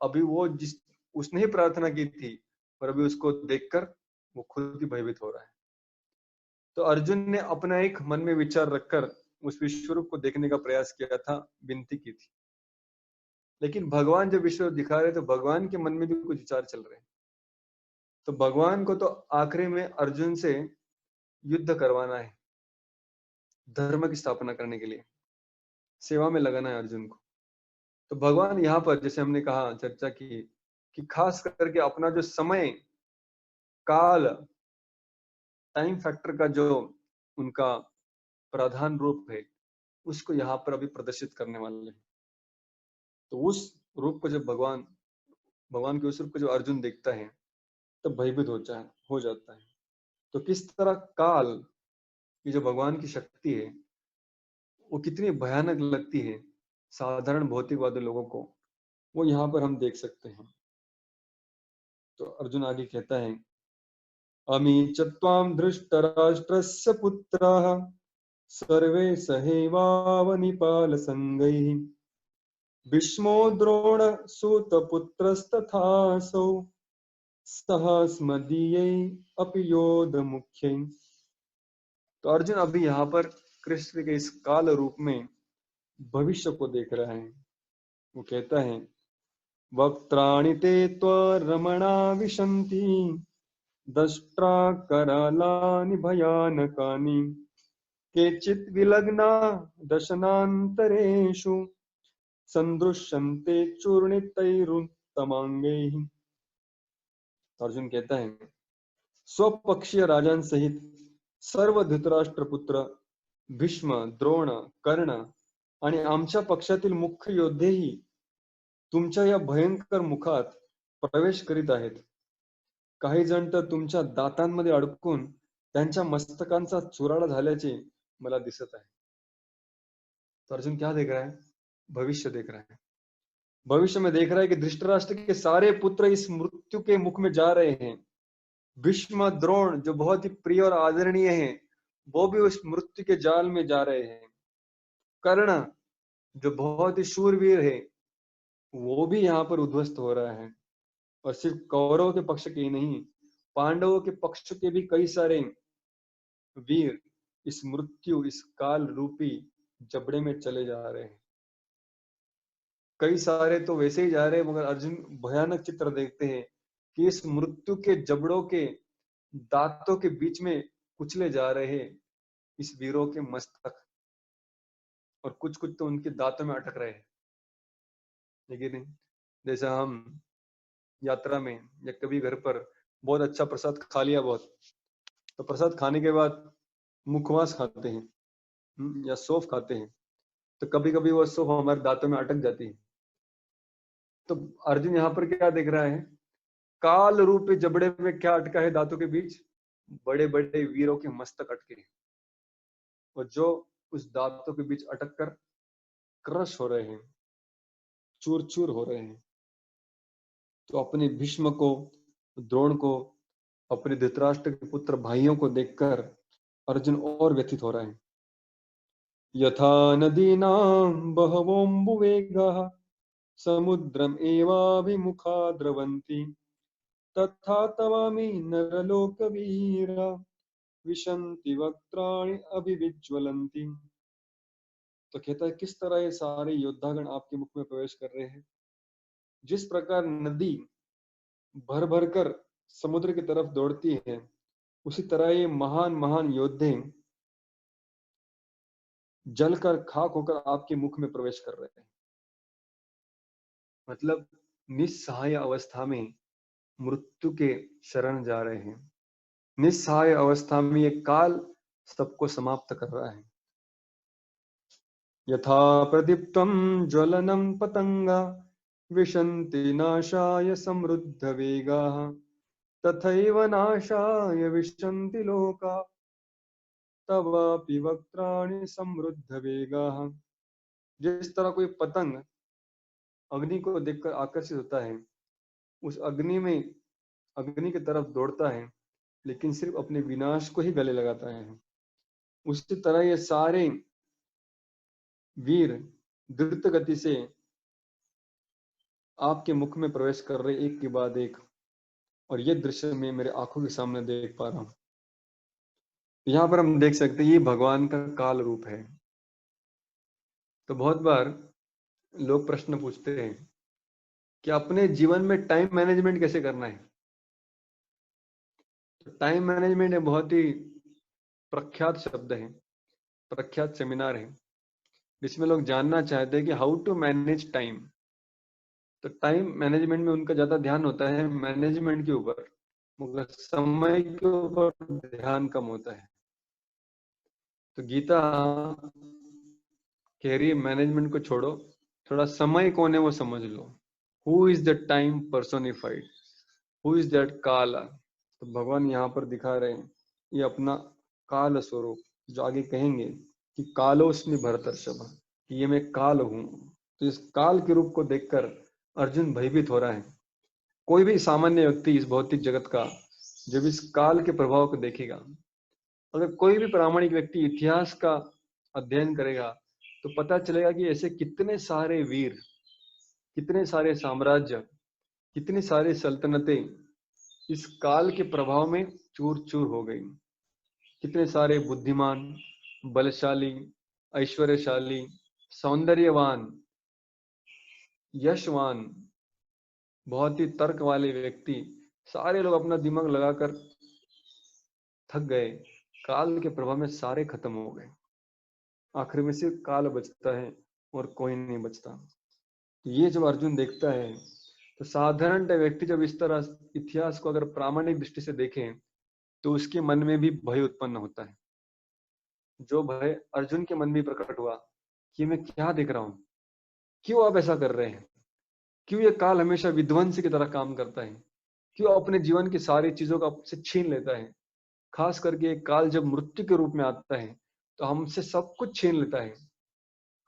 अभी वो जिस उसने ही प्रार्थना की थी, पर अभी उसको देखकर वो खुद ही भयभीत हो रहा है। तो अर्जुन ने अपना एक मन में विचार रखकर उस विश्व रूप को देखने का प्रयास किया था, विनती की थी। लेकिन भगवान जब विश्व रूप दिखा रहे, तो भगवान के मन में भी कुछ विचार चल रहे हैं। तो भगवान को तो आखिरी में अर्जुन से युद्ध करवाना है, धर्म की स्थापना करने के लिए सेवा में लगाना है अर्जुन को। तो भगवान यहाँ पर, जैसे हमने कहा, चर्चा की कि खास करके अपना जो समय काल, टाइम फैक्टर का जो उनका प्रधान रूप है, उसको यहाँ पर अभी प्रदर्शित करने वाले हैं। तो उस रूप को जब भगवान के उस रूप को जो अर्जुन देखता है, तो भयभीत हो जाता है। तो किस तरह काल की जो भगवान की शक्ति है, वो कितनी भयानक लगती है साधारण भौतिकवादी लोगों को, वो यहाँ पर हम देख सकते हैं। तो अर्जुन आगे कहता है, अमी च त्वां धृष्टराष्ट्रस्य पुत्राः सर्वे सहेवावनिपालसङ्गैः भीष्मो द्रोणसूतपुत्रस्तथासौ सहस्मदीयै अपि योधमुख्यै। तो अर्जुन अभी यहाँ पर कृष्ण के इस काल रूप में भविष्य को देख रहा है। वो कहता है, वक्त्राणि ते त्वरमणा विशन्ति दष्ट्रा करालानि भयानकानि केचित् विलग्ना दशनान्तरेषु सन्दृश्यन्ते चूर्णितैरुत्तमाङ्गैः। अर्जुन कहता है, स्वपक्षीय राजान सहित सर्व धृतराष्ट्र पुत्र भीष्म, द्रोण, कर्ण आणि आमच्या पक्षातील मुख्य योद्धेही तुमच्या या भयंकर मुखात प्रवेश करीत आहेत। काही जण तर तुमच्या दातांमध्ये अडकून त्यांच्या मस्तकांचा चुराडा झाल्याचे मला दिसत आहे। तो अर्जुन क्या देख रहा है? भविष्य देख रहा है। भविष्य में देख रहा है कि धृतराष्ट्र के सारे पुत्र इस मृत्यु के मुख में जा रहे हैं। भीष्म, द्रोण जो बहुत ही प्रिय और आदरणीय हैं, वो भी उस मृत्यु के जाल में जा रहे हैं। कर्ण जो बहुत ही शूरवीर है, वो भी यहाँ पर उद्ध्वस्त हो रहा है। और सिर्फ कौरवों के पक्ष के ही नहीं, पांडवों के पक्ष के भी कई सारे वीर इस मृत्यु, इस काल रूपी जबड़े में चले जा रहे हैं। कई सारे तो वैसे ही जा रहे हैं, मगर अर्जुन भयानक चित्र देखते हैं कि इस मृत्यु के जबड़ों के दांतों के बीच में कुचले जा रहे इस वीरों के मस्तक, और कुछ कुछ तो उनके दांतों में अटक रहे हैं। लेकिन जैसा हम यात्रा में या कभी घर पर बहुत अच्छा प्रसाद खा लिया बहुत, तो प्रसाद खाने के बाद मुखवास खाते हैं, या सौंफ खाते हैं, तो कभी कभी वो सौंफ हमारे दांतों में अटक जाती है। तो अर्जुन यहाँ पर क्या देख रहा है, काल रूप जबड़े में क्या अटका है दांतों के बीच, बड़े बड़े वीरों के मस्तक अटके हैं, और जो उस दांतों के बीच अटक कर क्रश हो रहे हैं, चूर चूर हो रहे हैं। तो अपने भीष्म को, द्रोण को, अपने धृतराष्ट्र के पुत्र भाइयों को देखकर अर्जुन और व्यथित हो रहा है। यथा नदीनां बहवोऽम्बुवेगाः समुद्रम एवाभिमुखा द्रवन्ति तथा तवामि नरलोकवीरा विशन्ति वक्त्राणि अभिविज्वलन्ति। तो कहता है किस तरह ये सारे योद्धागण आपके मुख में प्रवेश कर रहे हैं। जिस प्रकार नदी भर भर कर समुद्र की तरफ दौड़ती है, उसी तरह ये महान महान योद्धे जलकर खाक होकर आपके मुख में प्रवेश कर रहे हैं। मतलब निस्सहाय अवस्था में मृत्यु के शरण जा रहे हैं। निस्सहाय अवस्था में ये काल सबको समाप्त कर रहा है। यथा प्रदीप्तं ज्वलनं पतंगा विशन्ति नाशाय समृद्ध वेगाः तथैव नाशाय विशन्ति लोका तवापि वक्त्राणि समृद्ध वेगाः। जिस तरह कोई पतंग अग्नि को देखकर आकर्षित होता है, उस अग्नि की तरफ दौड़ता है, लेकिन सिर्फ अपने विनाश को ही गले लगाता है, उसी तरह ये सारे वीर द्रुत गति से आपके मुख में प्रवेश कर रहे एक के बाद एक, और ये दृश्य मैं मेरे आंखों के सामने देख पा रहा हूं। यहाँ पर हम देख सकते हैं ये भगवान का काल रूप है। तो बहुत बार लोग प्रश्न पूछते हैं कि अपने जीवन में टाइम मैनेजमेंट कैसे करना है। तो टाइम मैनेजमेंट एक बहुत ही प्रख्यात शब्द है, प्रख्यात सेमिनार है, जिसमें लोग जानना चाहते हैं कि हाउ टू मैनेज टाइम। तो टाइम मैनेजमेंट में उनका ज्यादा ध्यान होता है मैनेजमेंट के ऊपर, मगर समय के ऊपर ध्यान कम होता है। तो गीता कह रही है मैनेजमेंट को छोड़ो, थोड़ा समय कौन है वो समझ लो। Who is the time personified, who is that Kaal. तो भगवान यहाँ पर दिखा रहे हैं ये अपना काल स्वरूप, जो आगे कहेंगे कि कालोस्मि भरतर्षभ, कि ये मैं काल हूं। तो इस काल के रूप को देखकर अर्जुन भयभीत हो रहा है। कोई भी सामान्य व्यक्ति इस भौतिक जगत का जब इस काल के प्रभाव को देखेगा, अगर कोई भी प्रामाणिक व्यक्ति इतिहास का अध्ययन करेगा, तो पता चलेगा कि ऐसे कितने सारे वीर, कितने सारे साम्राज्य, कितनी सारी सल्तनतें इस काल के प्रभाव में चूर चूर हो गई। कितने सारे बुद्धिमान, बलशाली, ऐश्वर्यशाली, सौंदर्यवान, यशवान, बहुत ही तर्क वाले व्यक्ति, सारे लोग अपना दिमाग लगाकर थक गए, काल के प्रभाव में सारे खत्म हो गए। आखिर में सिर्फ काल बचता है और कोई नहीं बचता। ये जब अर्जुन देखता है, तो साधारण व्यक्ति जब इस तरह इतिहास को अगर प्रामाणिक दृष्टि से देखें, तो उसके मन में भी भय उत्पन्न होता है। जो भय अर्जुन के मन में प्रकट हुआ कि मैं क्या देख रहा हूँ, क्यों आप ऐसा कर रहे हैं, क्यों ये काल हमेशा विध्वंस की तरह काम करता है, क्यों अपने जीवन की सारी चीजों को आपसे छीन लेता है। खास करके एक काल जब मृत्यु के रूप में आता है, तो हमसे सब कुछ छीन लेता है,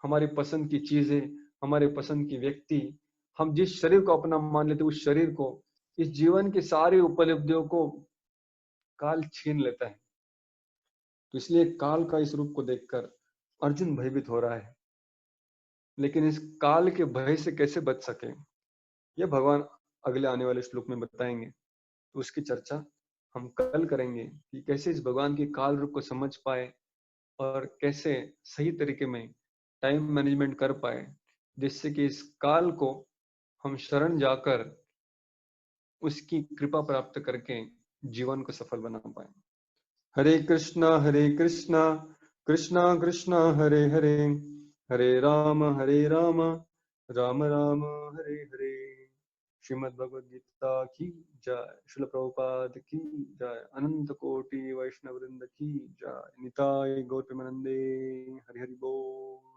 हमारी पसंद की चीजें, हमारे पसंद की व्यक्ति, हम जिस शरीर को अपना मान लेते उस शरीर को, इस जीवन की सारी उपलब्धियों को काल छीन लेता है। तो इसलिए काल का इस रूप को देखकर अर्जुन भयभीत हो रहा है। लेकिन इस काल के भय से कैसे बच सके, यह भगवान अगले आने वाले श्लोक में बताएंगे। तो उसकी चर्चा हम कल करेंगे कि कैसे इस भगवान के काल रूप को समझ पाए और कैसे सही तरीके में टाइम मैनेजमेंट कर पाए, जिससे कि इस काल को हम शरण जाकर उसकी कृपा प्राप्त करके जीवन को सफल बना पाए। हरे कृष्णा कृष्णा कृष्णा हरे हरे, हरे राम राम राम हरे हरे। श्रीमद् भगवद गीता की जय। श्रील प्रभुपाद की जय। अनंत कोटि वैष्णव वृंद की जय। निताय गौर प्रेमानंदे। हरि हरि बोल।